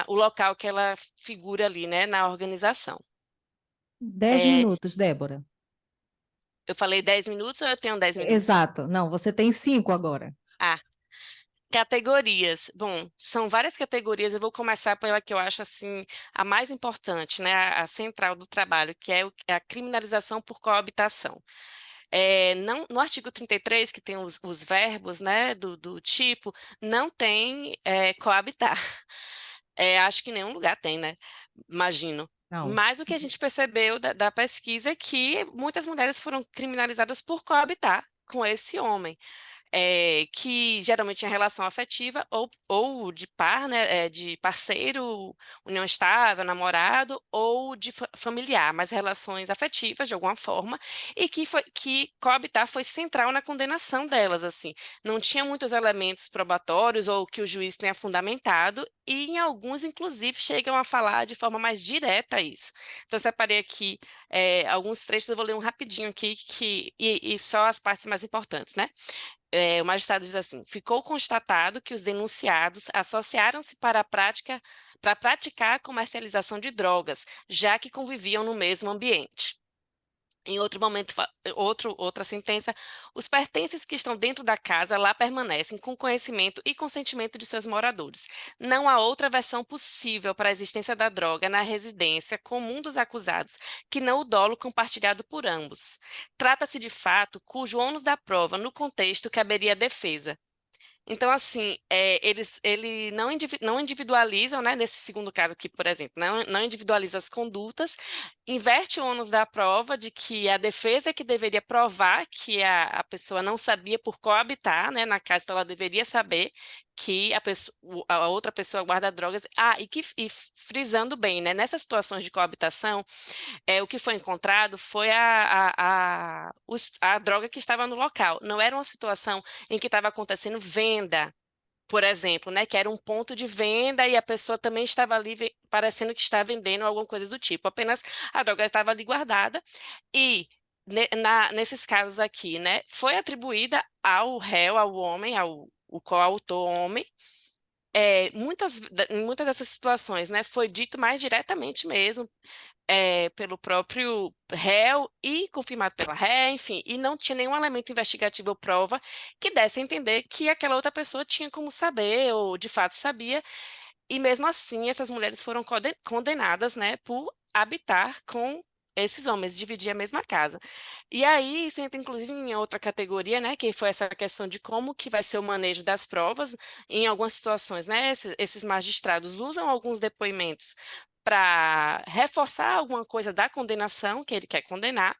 o local que ela figura ali, né, na organização. 10 minutos, Débora. Eu falei 10 minutos ou eu tenho 10 minutos? Exato. Não, você tem 5 agora. Categorias. Bom, são várias categorias. Eu vou começar pela que eu acho assim a mais importante, né, a central do trabalho, que é a criminalização por coabitação. No artigo 33, que tem os verbos, né, do tipo, não tem coabitar. Acho que em nenhum lugar tem, né? Imagino. Não. Mas o que a gente percebeu da pesquisa é que muitas mulheres foram criminalizadas por coabitar com esse homem, que geralmente tinha relação afetiva ou de par, né, de parceiro, união estável, namorado, ou de familiar, mas relações afetivas de alguma forma, e que coabitar foi central na condenação delas, assim. Não tinha muitos elementos probatórios ou que o juiz tenha fundamentado, e em alguns, inclusive, chegam a falar de forma mais direta isso. Então, eu separei aqui alguns trechos, eu vou ler um rapidinho aqui, e só as partes mais importantes, né? O magistrado diz assim: ficou constatado que os denunciados associaram-se para praticar a comercialização de drogas, já que conviviam no mesmo ambiente. Em outro momento, outra sentença, os pertences que estão dentro da casa lá permanecem com conhecimento e consentimento de seus moradores. Não há outra versão possível para a existência da droga na residência comum dos acusados que não o dolo compartilhado por ambos. Trata-se de fato cujo ônus da prova no contexto caberia à defesa. Então, assim, ele não individualizam, né, nesse segundo caso aqui, por exemplo, não individualiza as condutas, inverte o ônus da prova de que a defesa é que deveria provar que a pessoa não sabia por coabitar, né, na casa, então ela deveria saber que a outra pessoa guarda drogas. E frisando bem, né, nessas situações de coabitação, o que foi encontrado foi a droga que estava no local. Não era uma situação em que estava acontecendo venda, por exemplo, né, que era um ponto de venda e a pessoa também estava ali parecendo que está vendendo alguma coisa do tipo. Apenas a droga estava ali guardada e nesses casos aqui, né, foi atribuída ao réu, ao homem, o coautor homem. Em muitas dessas situações, né, foi dito mais diretamente mesmo pelo próprio réu e confirmado pela ré, enfim, e não tinha nenhum elemento investigativo ou prova que desse a entender que aquela outra pessoa tinha como saber ou de fato sabia, e mesmo assim essas mulheres foram condenadas, né, por habitar com esses homens, dividir a mesma casa. E aí isso entra inclusive em outra categoria, né, que foi essa questão de como que vai ser o manejo das provas. Em algumas situações, né, esses magistrados usam alguns depoimentos para reforçar alguma coisa da condenação que ele quer condenar,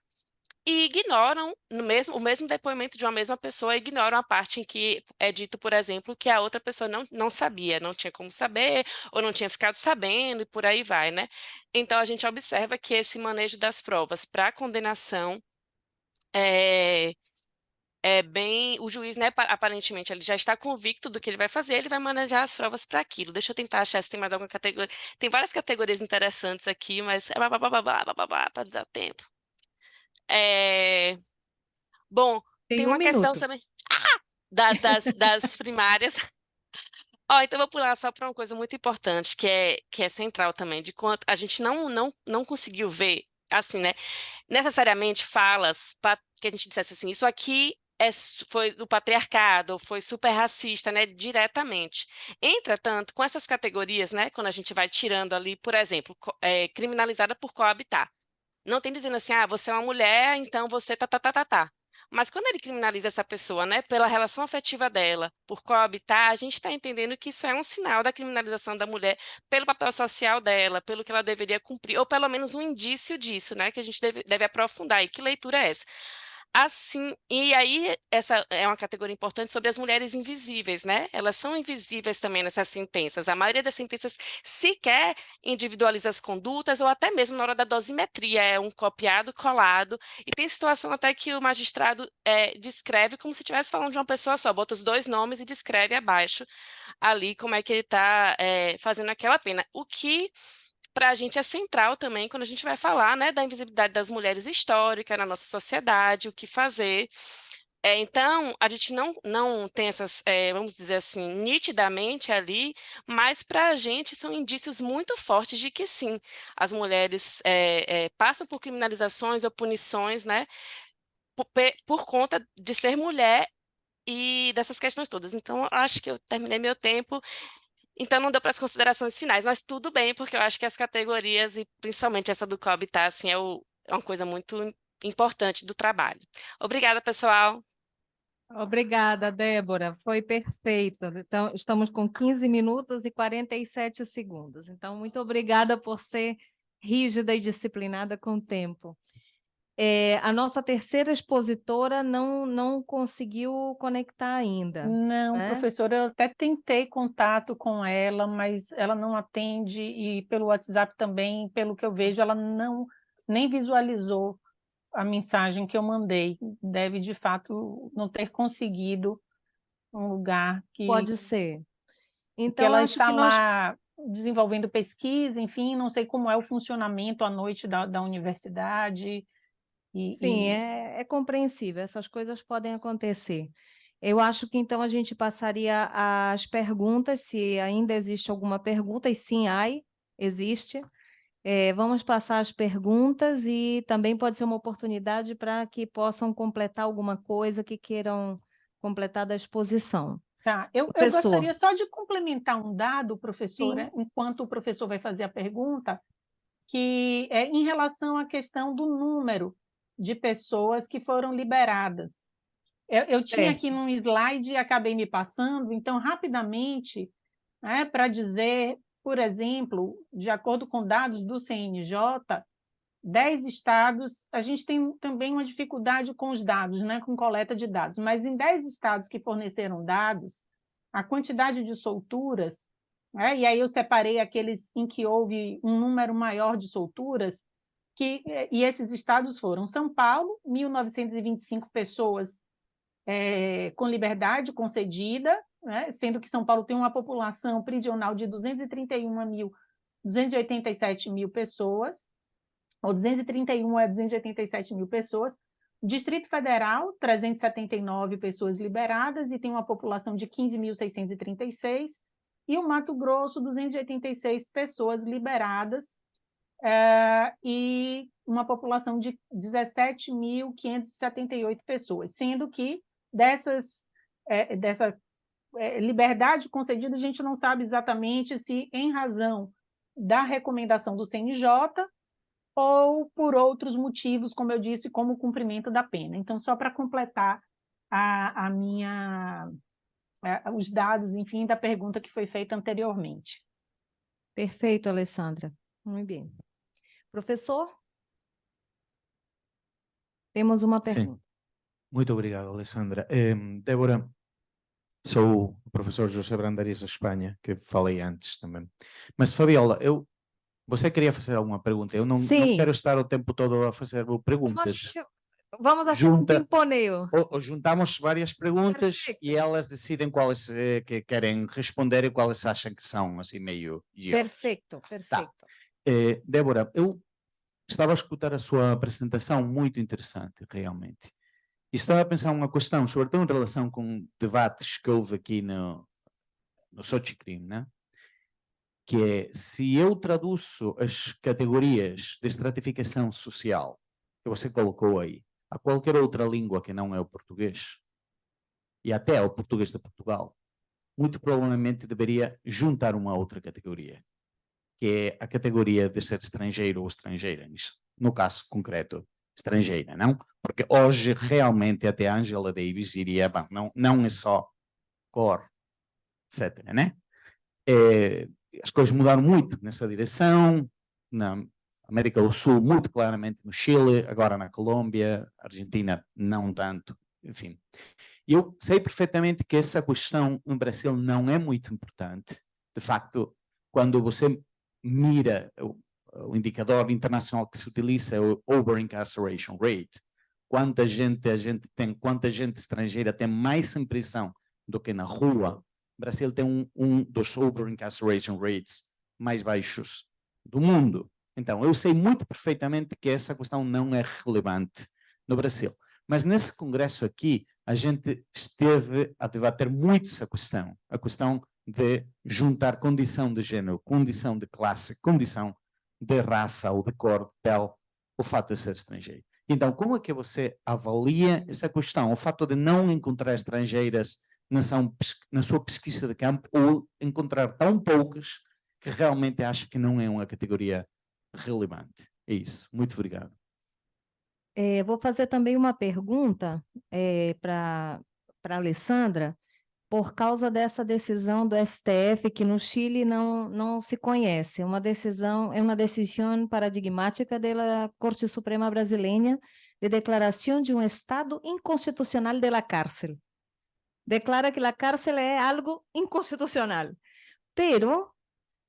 e ignoram o mesmo depoimento de uma mesma pessoa, ignoram a parte em que é dito, por exemplo, que a outra pessoa não sabia, não tinha como saber, ou não tinha ficado sabendo, e por aí vai, né? Então, a gente observa que esse manejo das provas para a condenação é, é bem... O juiz, né, aparentemente, ele já está convicto do que ele vai fazer, ele vai manejar as provas para aquilo. Deixa eu tentar achar se tem mais alguma categoria. Tem várias categorias interessantes aqui, mas para dar tempo. É... Bom, Tem tem um uma questão minuto. também das primárias. Ó, então eu vou pular só para uma coisa muito importante, que é central também, de quanto a gente não conseguiu ver, assim, né, necessariamente falas que a gente dissesse assim, isso aqui foi do patriarcado, foi super racista, né, diretamente. Entretanto, com essas categorias, né, quando a gente vai tirando ali, por exemplo, criminalizada por coabitar. Não tem dizendo assim, você é uma mulher, então você tá. Mas quando ele criminaliza essa pessoa, né, pela relação afetiva dela, por coabitar, a gente está entendendo que isso é um sinal da criminalização da mulher pelo papel social dela, pelo que ela deveria cumprir, ou pelo menos um indício disso, né, que a gente deve aprofundar. E que leitura é essa? Assim, e aí essa é uma categoria importante sobre as mulheres invisíveis, né? Elas são invisíveis também nessas sentenças. A maioria das sentenças sequer individualiza as condutas ou até mesmo na hora da dosimetria é um copiado, colado. E tem situação até que o magistrado descreve como se estivesse falando de uma pessoa só, bota os dois nomes e descreve abaixo ali como é que ele está fazendo aquela pena. O que para a gente é central também quando a gente vai falar, né, da invisibilidade das mulheres históricas na nossa sociedade, o que fazer. Então, a gente não tem essas, vamos dizer assim, nitidamente ali, mas para a gente são indícios muito fortes de que sim, as mulheres passam por criminalizações ou punições, né, por conta de ser mulher e dessas questões todas. Então, acho que eu terminei meu tempo. Então, não deu para as considerações finais, mas tudo bem, porque eu acho que as categorias, e principalmente essa do COBITAR, assim, é uma coisa muito importante do trabalho. Obrigada, pessoal. Obrigada, Débora. Foi perfeito. Então, estamos com 15 minutos e 47 segundos. Então, muito obrigada por ser rígida e disciplinada com o tempo. A nossa terceira expositora não conseguiu conectar ainda. Não, né? professora, eu até tentei contato com ela, mas ela não atende, e pelo WhatsApp também, pelo que eu vejo, ela nem visualizou a mensagem que eu mandei. Deve, de fato, não ter conseguido um lugar Pode ser. porque Então, ela acho está que nós... lá desenvolvendo pesquisa, enfim, não sei como é o funcionamento à noite da universidade. Sim, é compreensível, essas coisas podem acontecer. Eu acho que então a gente passaria às perguntas, se ainda existe alguma pergunta, e sim, existe. Vamos passar as perguntas e também pode ser uma oportunidade para que possam completar alguma coisa que queiram completar da exposição. Tá, eu Professor. gostaria só de complementar um dado, professora, Sim. enquanto o professor vai fazer a pergunta, que é em relação à questão do número de pessoas que foram liberadas. Eu tinha aqui num slide e acabei me passando, então, rapidamente, né, para dizer, por exemplo, de acordo com dados do CNJ, 10 estados, a gente tem também uma dificuldade com os dados, né, com coleta de dados, mas em 10 estados que forneceram dados, a quantidade de solturas, né, e aí eu separei aqueles em que houve um número maior de solturas, e esses estados foram São Paulo, 1.925 pessoas com liberdade concedida, né, sendo que São Paulo tem uma população prisional de 287 mil pessoas, ou 231 a 287 mil pessoas. Distrito Federal, 379 pessoas liberadas e tem uma população de 15.636. E o Mato Grosso, 286 pessoas liberadas e uma população de 17.578 pessoas, sendo que dessa liberdade concedida, a gente não sabe exatamente se em razão da recomendação do CNJ ou por outros motivos, como eu disse, como o cumprimento da pena. Então, só para completar os dados, enfim, da pergunta que foi feita anteriormente. Perfeito, Alessandra. Muito bem. Professor? Temos uma pergunta. Sim. Muito obrigado, Alessandra. Débora, sou o professor José Brandariz da Espanha, que falei antes também. Mas, Fabiola, você queria fazer alguma pergunta? Eu não quero estar o tempo todo a fazer perguntas. Vamos fazer um pimponeio. Ou juntamos várias perguntas. Perfeito. E elas decidem quais que querem responder e quais acham que são assim meio... Perfeito, perfeito. Tá. Débora, eu estava a escutar a sua apresentação, muito interessante, realmente. E estava a pensar uma questão, sobretudo em relação com debates que houve aqui no Sochicrime, né? Que é, se eu traduzo as categorias de estratificação social que você colocou aí a qualquer outra língua que não é o português, e até ao português de Portugal, muito provavelmente deveria juntar uma outra categoria, que é a categoria de ser estrangeiro ou estrangeira, no caso concreto, estrangeira, não? Porque hoje realmente até Angela Davis diria, bom, não é só cor, etc, né? As coisas mudaram muito nessa direção, na América do Sul, muito claramente no Chile, agora na Colômbia, Argentina, não tanto, enfim. E eu sei perfeitamente que essa questão no Brasil não é muito importante. De facto, quando você mira o indicador internacional que se utiliza é o over-incarceration rate, quanta gente estrangeira tem mais em prisão do que na rua. O Brasil tem um dos over-incarceration rates mais baixos do mundo. Então, eu sei muito perfeitamente que essa questão não é relevante no Brasil. Mas nesse congresso aqui, a gente esteve a debater muito essa questão, a questão de juntar condição de género, condição de classe, condição de raça ou de cor de pele, o fato de ser estrangeiro. Então, como é que você avalia essa questão? O fato de não encontrar estrangeiras na sua pesquisa de campo ou encontrar tão poucas que realmente acha que não é uma categoria relevante. É isso. Muito obrigado. Vou fazer também uma pergunta para a Alessandra, por causa dessa decisão do STF, que no Chile não se conhece. É uma decisão paradigmática da Corte Suprema Brasileira de declaração de um Estado inconstitucional da cárcel. Declara que a cárcel é algo inconstitucional. Pero,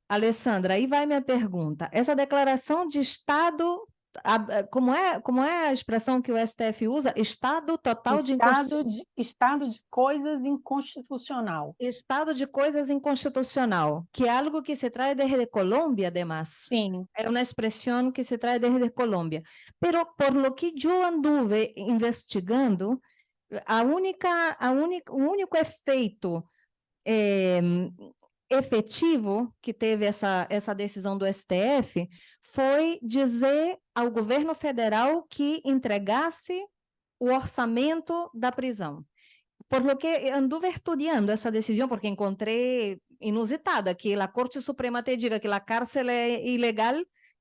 Alessandra, aí vai minha pergunta. Essa declaração de Estado, como é a expressão que o STF usa? Estado total Estado de coisas inconstitucional. Estado de coisas inconstitucional, que é algo que se traz desde Colômbia, además. Sim. É uma expressão que se traz desde Colômbia. Pero, por lo que eu anduve investigando, o único efeito efetivo que teve essa decisão do STF foi dizer ao governo federal que entregasse o orçamento da prisão. Por lo que anduve estudiando essa decisão, porque encontrei inusitada que a Corte Suprema te diga que a cárcel é ilegal,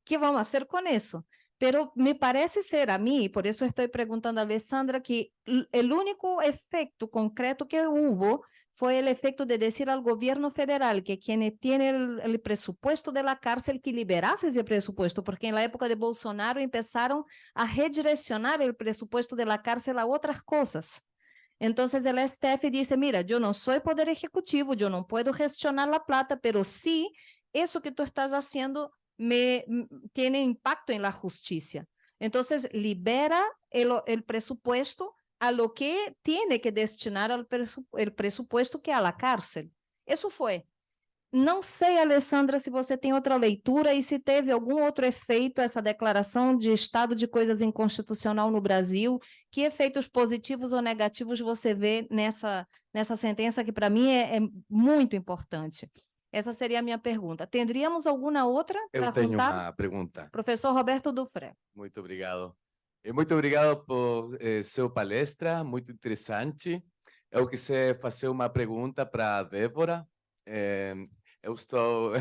que vamos fazer com isso? Pero me parece ser a mim, por isso estou perguntando a Alessandra, que o único efeito concreto que houve foi o efeito de dizer ao governo federal que quem tem o presupuesto da cárcel que liberasse esse presupuesto, porque na época de Bolsonaro começaram a redirecionar o presupuesto da cárcel a outras coisas. Então, o STF disse, mira, eu não sou poder ejecutivo, eu não posso gestionar a plata, pero sí, isso que tu estás fazendo tem impacto na justiça. Então, libera o presupuesto a lo que tiene que destinar o presupuesto que é a la cárcel. Isso foi. Não sei, Alessandra, se você tem outra leitura e se teve algum outro efeito essa declaração de estado de coisas inconstitucional no Brasil, que efeitos positivos ou negativos você vê nessa sentença que para mim é muito importante. Essa seria a minha pergunta. Teríamos alguma outra para Eu tenho contar? uma pergunta. Professor Roberto Dufré. Muito obrigado. Muito obrigado por sua palestra, muito interessante. Eu quis fazer uma pergunta para a Débora. Eu estou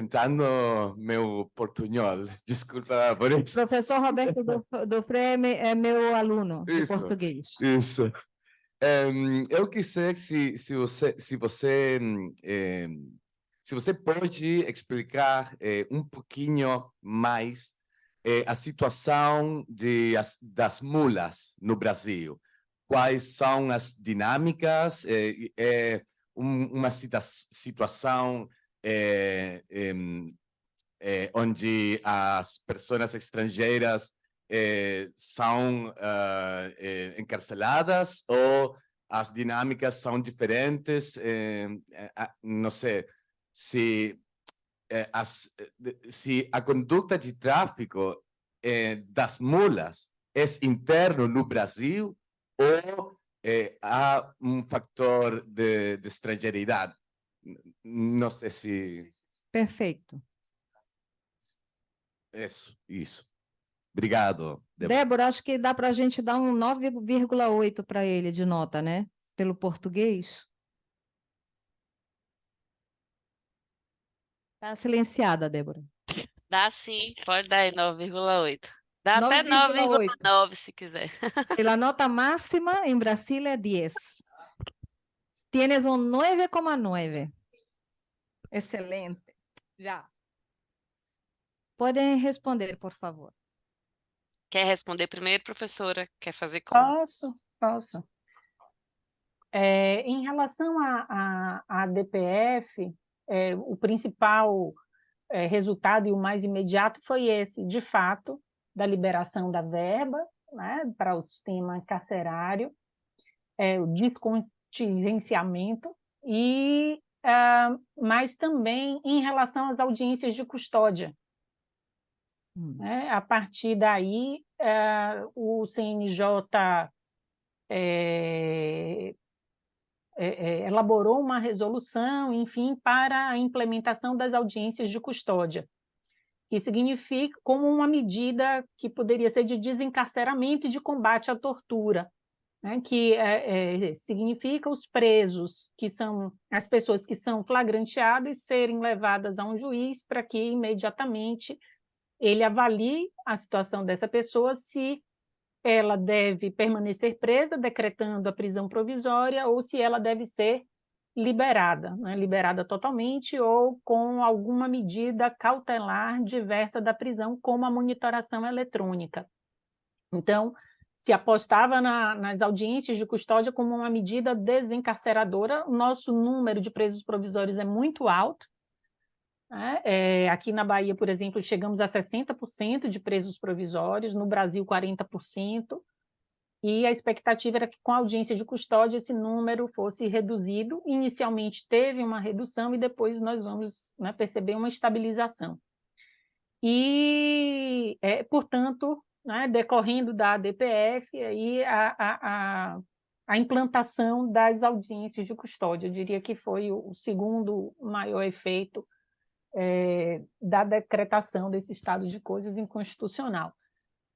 tentando meu portunhol. Desculpa por isso. Professor Roberto Dufré é meu aluno de Isso. português. Isso. Eu quisiera se você pode explicar pouquinho mais a situação das mulas no Brasil. Quais são as dinâmicas? Uma situação onde as pessoas estrangeiras são encarceladas ou as dinâmicas são diferentes? Não sei se a conduta de tráfico das mulas é interno no Brasil ou há fator de estrangeiridade. Não sei se... Perfeito. Isso. Obrigado, Débora. Débora, acho que dá para a gente dar um 9,8 para ele de nota, né? Pelo português. Está silenciada, Débora. Dá sim, pode dar aí 9,8. Dá até 9,8. 9,9 se quiser. E a nota máxima em Brasília é 10. Tienes um 9,9. Excelente. Já. Podem responder, por favor. Quer responder primeiro, professora? Quer fazer como? Posso. Em relação à DPF, o principal resultado e o mais imediato foi esse, de fato, da liberação da verba, né, para o sistema carcerário, o descontingenciamento, mas também em relação às audiências de custódia. A partir daí, o CNJ elaborou uma resolução, enfim, para a implementação das audiências de custódia, que significa como uma medida que poderia ser de desencarceramento e de combate à tortura, né, que significa os presos, que são as pessoas que são flagranteadas, serem levadas a um juiz para que imediatamente ele avalie a situação dessa pessoa, se ela deve permanecer presa, decretando a prisão provisória, ou se ela deve ser liberada, né? Liberada totalmente ou com alguma medida cautelar diversa da prisão, como a monitoração eletrônica. Então, se apostava nas audiências de custódia como uma medida desencarceradora. O nosso número de presos provisórios é muito alto. Aqui na Bahia, por exemplo, chegamos a 60% de presos provisórios, no Brasil 40%, e a expectativa era que com a audiência de custódia esse número fosse reduzido. Inicialmente teve uma redução e depois nós vamos, né, perceber uma estabilização. E, portanto, né, decorrendo da DPF, aí a implantação das audiências de custódia. Eu diria que foi o segundo maior efeito da decretação desse estado de coisas inconstitucional.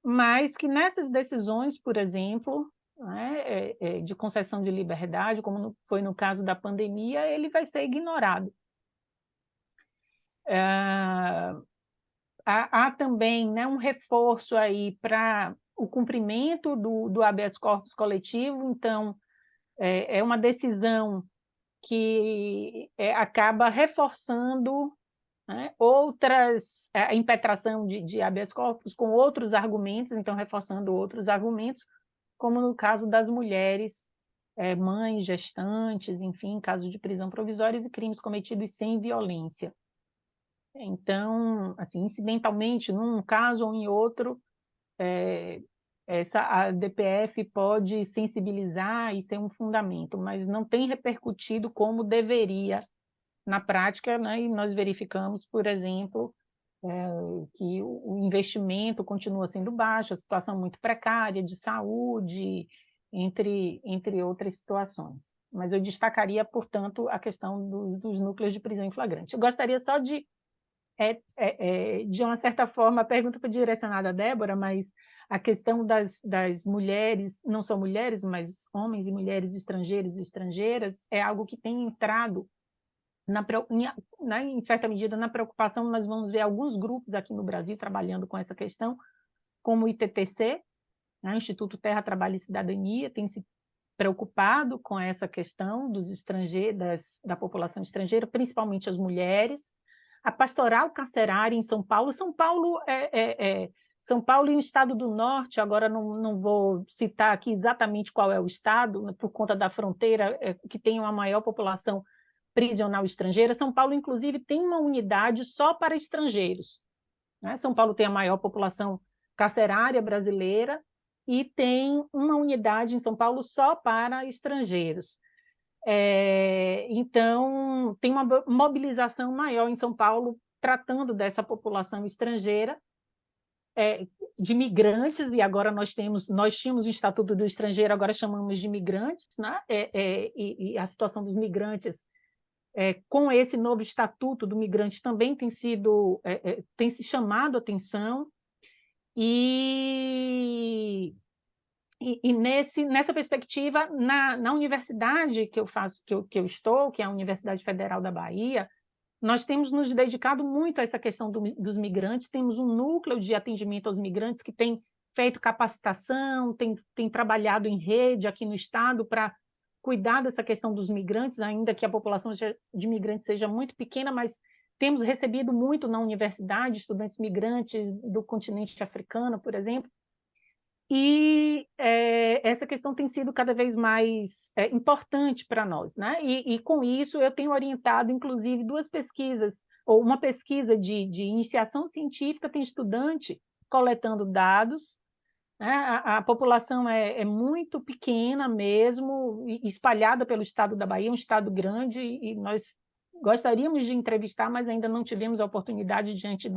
Mas que nessas decisões, por exemplo, né, de concessão de liberdade, como foi no caso da pandemia, ele vai ser ignorado. Há também, né, um reforço aí para o cumprimento do habeas corpus coletivo, então é uma decisão que acaba reforçando, né, a impetração de habeas corpus com outros argumentos, então reforçando outros argumentos, como no caso das mulheres, mães, gestantes, enfim, casos de prisão provisória e crimes cometidos sem violência. Então, assim, incidentalmente, num caso ou em outro, a DPF pode sensibilizar e ser um fundamento, mas não tem repercutido como deveria na prática, né? E nós verificamos, por exemplo, que o investimento continua sendo baixo, a situação muito precária de saúde, entre outras situações. Mas eu destacaria, portanto, a questão dos núcleos de prisão em flagrante. Eu gostaria só de uma certa forma, a pergunta foi direcionada a Débora, mas a questão das mulheres, não só mulheres, mas homens e mulheres estrangeiros e estrangeiras, é algo que tem entrado, em certa medida, na preocupação. Nós vamos ver alguns grupos aqui no Brasil trabalhando com essa questão, como o ITTC, né, Instituto Terra, Trabalho e Cidadania, tem se preocupado com essa questão dos estrangeiros, da população estrangeira, principalmente as mulheres. A pastoral carcerária em São Paulo. São Paulo e o estado do norte, agora não vou citar aqui exatamente qual é o estado, né, por conta da fronteira, que tem uma maior população prisional estrangeira. São Paulo, inclusive, tem uma unidade só para estrangeiros, né? São Paulo tem a maior população carcerária brasileira e tem uma unidade em São Paulo só para estrangeiros. Então, tem uma mobilização maior em São Paulo tratando dessa população estrangeira, de migrantes, e agora nós tínhamos o Estatuto do Estrangeiro, agora chamamos de migrantes, né? E a situação dos migrantes, com esse novo Estatuto do Migrante, também tem se chamado a atenção, e nessa perspectiva, na universidade que eu estou, que é a Universidade Federal da Bahia, nós temos nos dedicado muito a essa questão dos migrantes. Temos um núcleo de atendimento aos migrantes que tem feito capacitação, tem trabalhado em rede aqui no estado para cuidar dessa questão dos migrantes, ainda que a população de migrantes seja muito pequena, mas temos recebido muito na universidade estudantes migrantes do continente africano, por exemplo. E essa questão tem sido cada vez mais importante para nós, né? E com isso eu tenho orientado, inclusive, duas pesquisas, ou uma pesquisa de iniciação científica, tem estudante coletando dados, né? A população é muito pequena mesmo, espalhada pelo estado da Bahia, um estado grande, e nós gostaríamos de entrevistar, mas ainda não tivemos a oportunidade diante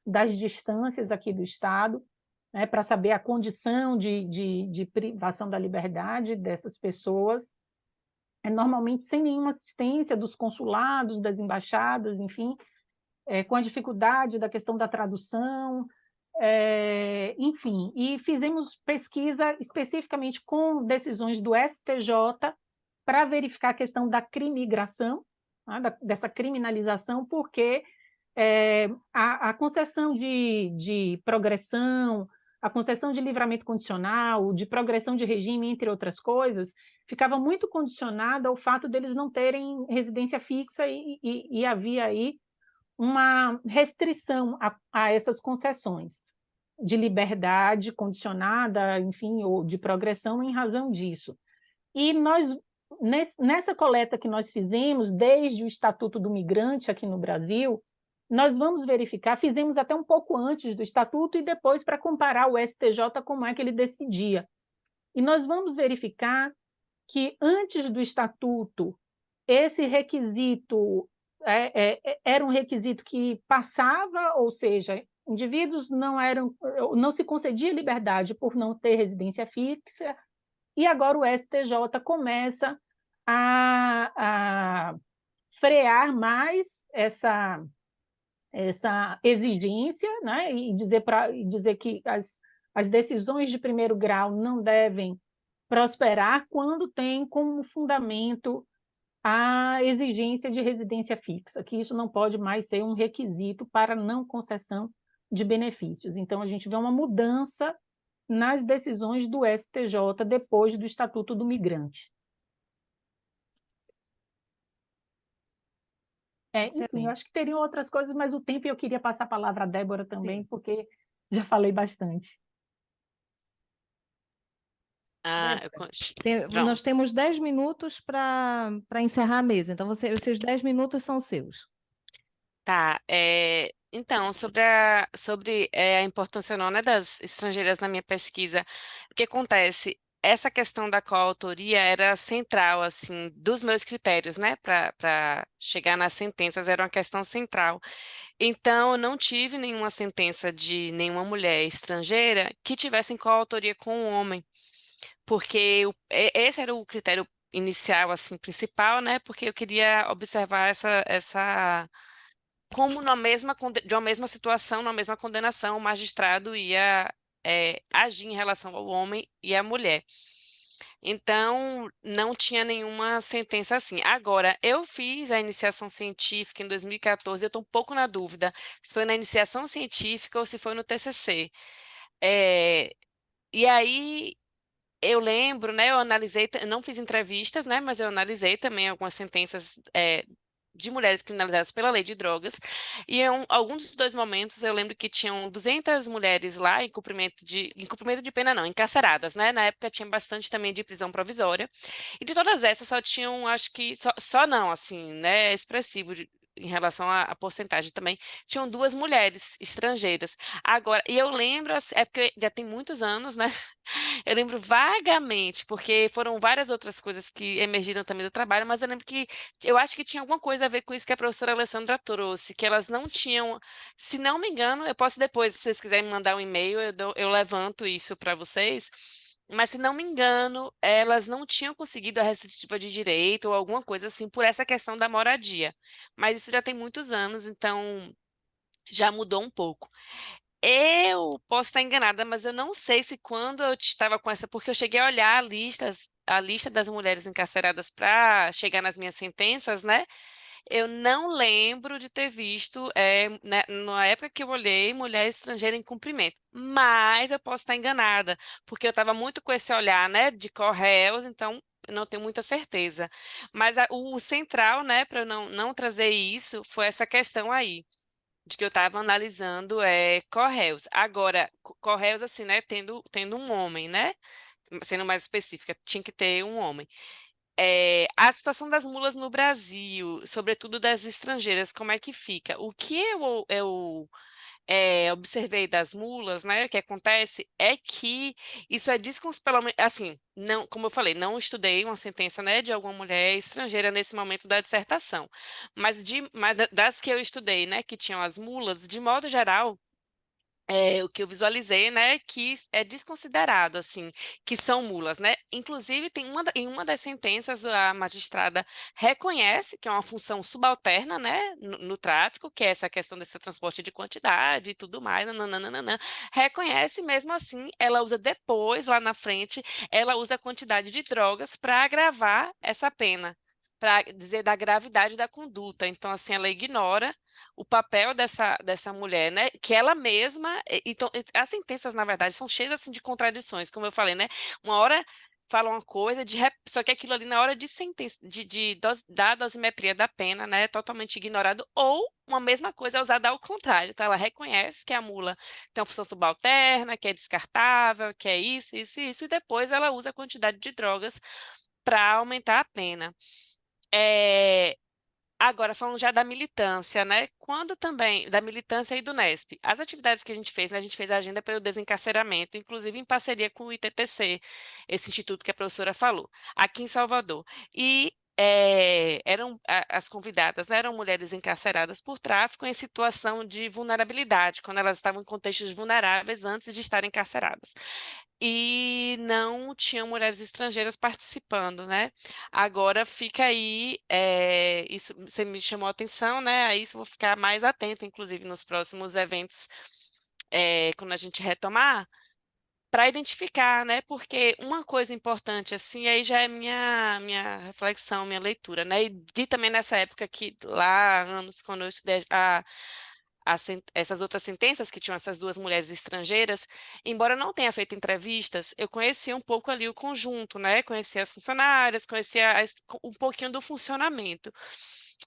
das distâncias aqui do estado, né, para saber a condição de privação da liberdade dessas pessoas, normalmente sem nenhuma assistência dos consulados, das embaixadas, enfim, com a dificuldade da questão da tradução, enfim, e fizemos pesquisa especificamente com decisões do STJ para verificar a questão da crimigração, né, dessa criminalização, porque a concessão de progressão, a concessão de livramento condicional, de progressão de regime, entre outras coisas, ficava muito condicionada ao fato deles não terem residência fixa, e havia aí uma restrição a essas concessões de liberdade condicionada, enfim, ou de progressão em razão disso. E nós, nessa coleta que nós fizemos, desde o Estatuto do Migrante aqui no Brasil, nós vamos verificar, fizemos até um pouco antes do Estatuto e depois para comparar o STJ como é que ele decidia. E nós vamos verificar que antes do Estatuto, esse requisito era um requisito que passava, ou seja, indivíduos não se concedia liberdade por não ter residência fixa, e agora o STJ começa a frear mais essa exigência, né? E dizer que as decisões de primeiro grau não devem prosperar quando tem como fundamento a exigência de residência fixa, que isso não pode mais ser um requisito para não concessão de benefícios. Então, a gente vê uma mudança nas decisões do STJ depois do Estatuto do Migrante. Enfim, eu Excelente. acho que teriam outras coisas, mas o tempo eu queria passar a palavra à Débora também, porque já falei bastante. Ah, Nós pronto. temos 10 minutos para encerrar a mesa, então esses 10 minutos são seus. Tá, então, sobre a importância não, né, das estrangeiras na minha pesquisa, o que acontece? Essa questão da coautoria era central, assim, dos meus critérios, né, para chegar nas sentenças, era uma questão central. Então, eu não tive nenhuma sentença de nenhuma mulher estrangeira que tivesse coautoria com um homem, porque esse era o critério inicial, assim, principal, né, porque eu queria observar essa como de uma mesma situação, na mesma condenação, o magistrado ia agir em relação ao homem e à mulher. Então, não tinha nenhuma sentença assim. Agora, eu fiz a iniciação científica em 2014, eu estou um pouco na dúvida se foi na iniciação científica ou se foi no TCC. E aí, eu lembro, né, eu analisei, eu não fiz entrevistas, né, mas eu analisei também algumas sentenças de mulheres criminalizadas pela lei de drogas, e em alguns dos dois momentos eu lembro que tinham 200 mulheres lá em cumprimento de pena não, encarceradas, né, na época tinha bastante também de prisão provisória, e de todas essas só tinham, acho que, só não, assim, né, expressivo em relação à porcentagem também, tinham 2 mulheres estrangeiras. Agora, e eu lembro, é porque já tem muitos anos, né, eu lembro vagamente, porque foram várias outras coisas que emergiram também do trabalho, mas eu lembro que eu acho que tinha alguma coisa a ver com isso que a professora Alessandra trouxe, que elas não tinham, se não me engano, eu posso depois, se vocês quiserem me mandar um e-mail, eu levanto isso para vocês. Mas, se não me engano, elas não tinham conseguido a restritiva de direito ou alguma coisa assim por essa questão da moradia. Mas isso já tem muitos anos, então já mudou um pouco. Eu posso estar enganada, mas eu não sei se quando eu estava com essa, porque eu cheguei a olhar a lista das mulheres encarceradas para chegar nas minhas sentenças, né? Eu não lembro de ter visto, na época que eu olhei, mulher estrangeira em cumprimento. Mas eu posso estar enganada, porque eu estava muito com esse olhar, né, de Correios, então eu não tenho muita certeza. Mas o central, né, para eu não trazer isso, foi essa questão aí de que eu estava analisando Correios. Agora, Correios, assim, né, tendo um homem, né? Sendo mais específica, tinha que ter um homem. A situação das mulas no Brasil, sobretudo das estrangeiras, como é que fica? O que eu observei das mulas, né, o que acontece é que isso é assim, não, como eu falei, não estudei uma sentença, né, de alguma mulher estrangeira nesse momento da dissertação, mas das que eu estudei, né, que tinham as mulas, de modo geral, o que eu visualizei, né, que é desconsiderado, assim, que são mulas, né? Inclusive, em uma das sentenças, a magistrada reconhece que é uma função subalterna, né, no tráfico, que é essa questão desse transporte de quantidade e tudo mais, nananana. Reconhece, mesmo assim, ela usa depois, lá na frente, ela usa a quantidade de drogas para agravar essa pena, para dizer da gravidade da conduta. Então, assim, ela ignora o papel dessa mulher, né? Que ela mesma, então, as sentenças, na verdade, são cheias assim de contradições, como eu falei, né? Uma hora fala uma coisa, só que aquilo ali na hora de sentença, da dosimetria da pena, né? É totalmente ignorado, ou uma mesma coisa é usada ao contrário. Então, ela reconhece que a mula tem uma função subalterna, que é descartável, que é isso, isso e isso, e depois ela usa a quantidade de drogas para aumentar a pena. Agora, falando já da militância, né? Quando também, da militância e do Nesp, as atividades que a gente fez, né? A gente fez a agenda pelo desencarceramento, inclusive em parceria com o ITTC, esse instituto que a professora falou, aqui em Salvador. E as convidadas, né, eram mulheres encarceradas por tráfico em situação de vulnerabilidade, quando elas estavam em contextos vulneráveis antes de estarem encarceradas. E não tinham mulheres estrangeiras participando, né? Agora fica aí, isso você me chamou a atenção, né? A isso eu vou ficar mais atenta, inclusive nos próximos eventos, quando a gente retomar, para identificar, né? Porque uma coisa importante, assim, aí já é minha reflexão, minha leitura, né? E também nessa época que, lá há anos, quando eu estudei essas outras sentenças que tinham essas duas mulheres estrangeiras, embora eu não tenha feito entrevistas, eu conhecia um pouco ali o conjunto, né? Conhecia as funcionárias, conhecia um pouquinho do funcionamento.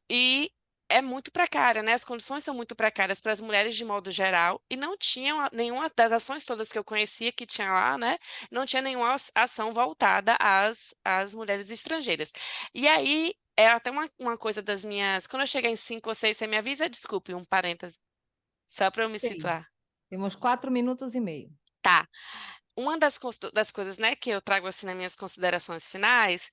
E é muito precária, né? As condições são muito precárias para as mulheres de modo geral, e não tinham nenhuma das ações todas que eu conhecia que tinha lá, né? Não tinha nenhuma ação voltada às mulheres estrangeiras. E aí, é até uma coisa das minhas. Quando eu chegar em 5 ou 6, você me avisa, desculpe, um parêntese, só para eu me Sim. situar. Temos 4 minutos e meio. Tá. Uma das coisas, né, que eu trago assim nas minhas considerações finais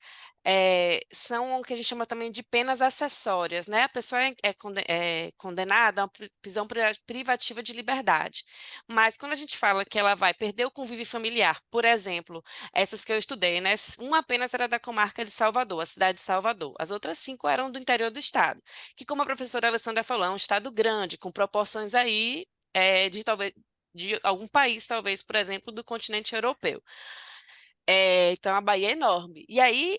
são o que a gente chama também de penas acessórias, né? A pessoa é condenada a uma prisão privativa de liberdade. Mas quando a gente fala que ela vai perder o convívio familiar, por exemplo, essas que eu estudei, né? Uma apenas era da comarca de Salvador, a cidade de Salvador. As outras 5 eram do interior do estado, que, como a professora Alessandra falou, é um estado grande, com proporções aí de talvez de algum país, talvez, por exemplo, do continente europeu. Então, a Bahia é enorme. E aí,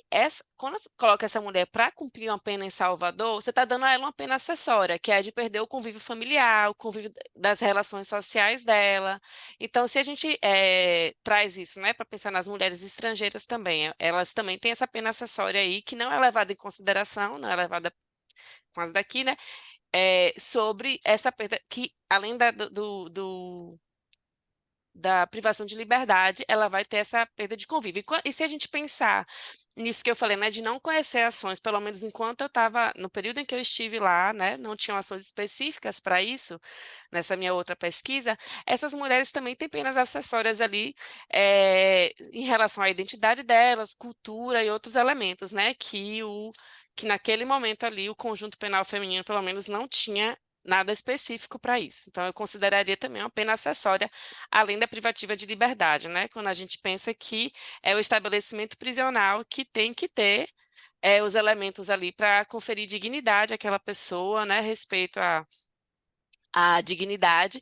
quando você coloca essa mulher para cumprir uma pena em Salvador, você está dando a ela uma pena acessória, que é de perder o convívio familiar, o convívio das relações sociais dela. Então, se a gente traz isso, né, para pensar nas mulheres estrangeiras também, elas também têm essa pena acessória aí, que não é levada em consideração, não é levada com as daqui, né, sobre essa perda, que além da privação de liberdade, ela vai ter essa perda de convívio. E se a gente pensar nisso que eu falei, né, de não conhecer ações, pelo menos enquanto eu estava, no período em que eu estive lá, né, não tinham ações específicas para isso, nessa minha outra pesquisa, essas mulheres também têm penas acessórias ali em relação à identidade delas, cultura e outros elementos, né, que naquele momento ali o conjunto penal feminino, pelo menos, não tinha nada específico para isso. Então, eu consideraria também uma pena acessória, além da privativa de liberdade, né? Quando a gente pensa que é o estabelecimento prisional que tem que ter os elementos ali para conferir dignidade àquela pessoa, né? Respeito à dignidade,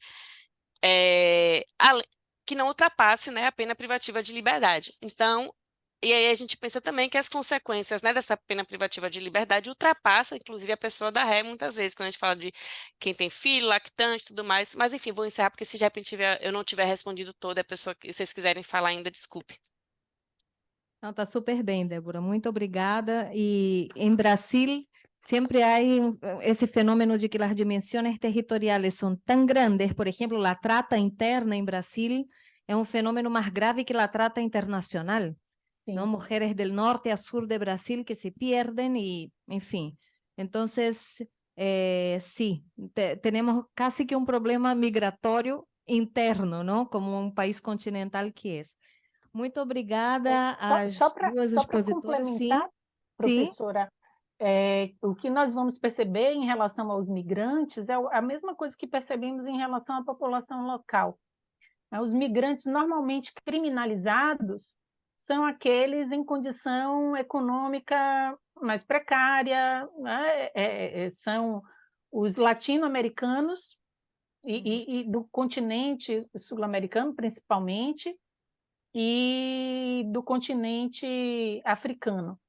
que não ultrapasse, né, a pena privativa de liberdade. Então, e aí a gente pensa também que as consequências, né, dessa pena privativa de liberdade ultrapassa, inclusive, a pessoa da ré, muitas vezes, quando a gente fala de quem tem filho, lactante e tudo mais. Mas, enfim, vou encerrar, porque se de repente eu não tiver respondido toda a pessoa que vocês quiserem falar ainda, desculpe. Não, está super bem, Débora. Muito obrigada. E em Brasil sempre há esse fenômeno de que as dimensões territoriais são tão grandes. Por exemplo, a trata interna em Brasil é um fenômeno mais grave que a trata internacional. Sim. ¿no? Mujeres del norte a sur de Brasil que se pierden y, en fin. Entonces, sí, tenemos casi que un problema migratorio interno, ¿no? Como um país continental que é. Muito obrigada às duas expositoras. Complementar, Sim, professora, o que nós vamos perceber em relação aos migrantes é a mesma coisa que percebemos em relação à população local. Os migrantes normalmente criminalizados são aqueles em condição econômica mais precária, né? São os latino-americanos e do continente sul-americano, principalmente, e do continente africano,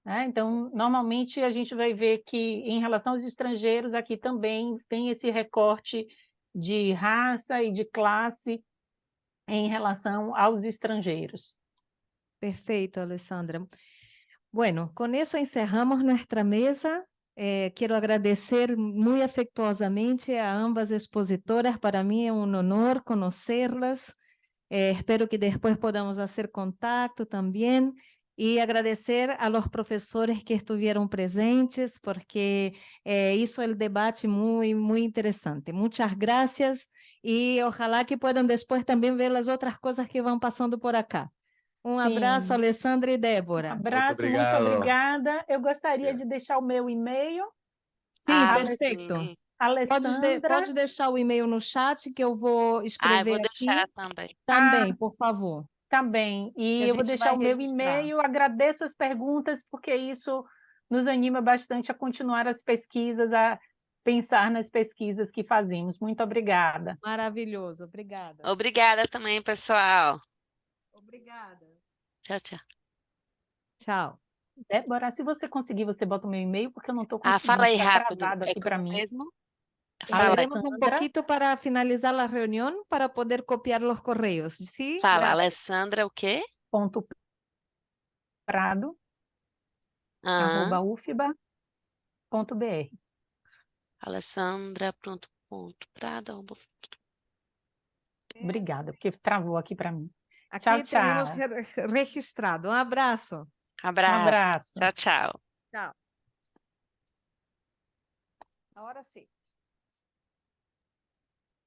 né? Então, normalmente, a gente vai ver que, em relação aos estrangeiros, aqui também tem esse recorte de raça e de classe em relação aos estrangeiros. perfeito, Alessandra. Bueno, con eso encerramos nuestra mesa. Quiero agradecer muy afectuosamente a ambas expositoras. Para mí es un honor conocerlas. Espero que después podamos hacer contacto también. Y agradecer a los profesores que estuvieron presentes, porque hizo el debate muy, muy interesante. Muchas gracias y ojalá que puedan después también ver las otras cosas que van pasando por acá. Um abraço, Sim. Alessandra e Um Débora. abraço, muito obrigado. obrigada. Eu gostaria Obrigado. de deixar o meu e-mail, Sim, Ah, perfeito. sim. Alessandra. Pode deixar o e-mail no chat que eu vou Ah, eu escrever vou aqui deixar também. também, por favor. Tá bem. Que E a eu vou gente deixar vai o meu registrar. e-mail. Agradeço as perguntas, porque isso nos anima bastante a continuar as pesquisas, a pensar nas pesquisas que fazemos. Muito obrigada. Maravilhoso, obrigada. Obrigada também, pessoal. Obrigada. Tchau, tchau. Tchau. Débora, se você conseguir, você bota o meu e-mail, porque eu não estou Ah, conseguindo. fala aí Está rápido. travado É aqui para como mim. mesmo? Fala aí. Esperemos un Alessandra. poquito para finalizar la reunión para poder copiar los correos. ¿Sí? Fala, Gracias. Alessandra, o quê? Ponto Prado, Ah, @ufba.br. Alessandra.prado. Obrigada, porque travou aqui para mim. Aquí Tchau, tenemos tchau. registrado. Un abrazo. Um Abraço. abraço. Tchau, tchau. Chao. Ahora sí.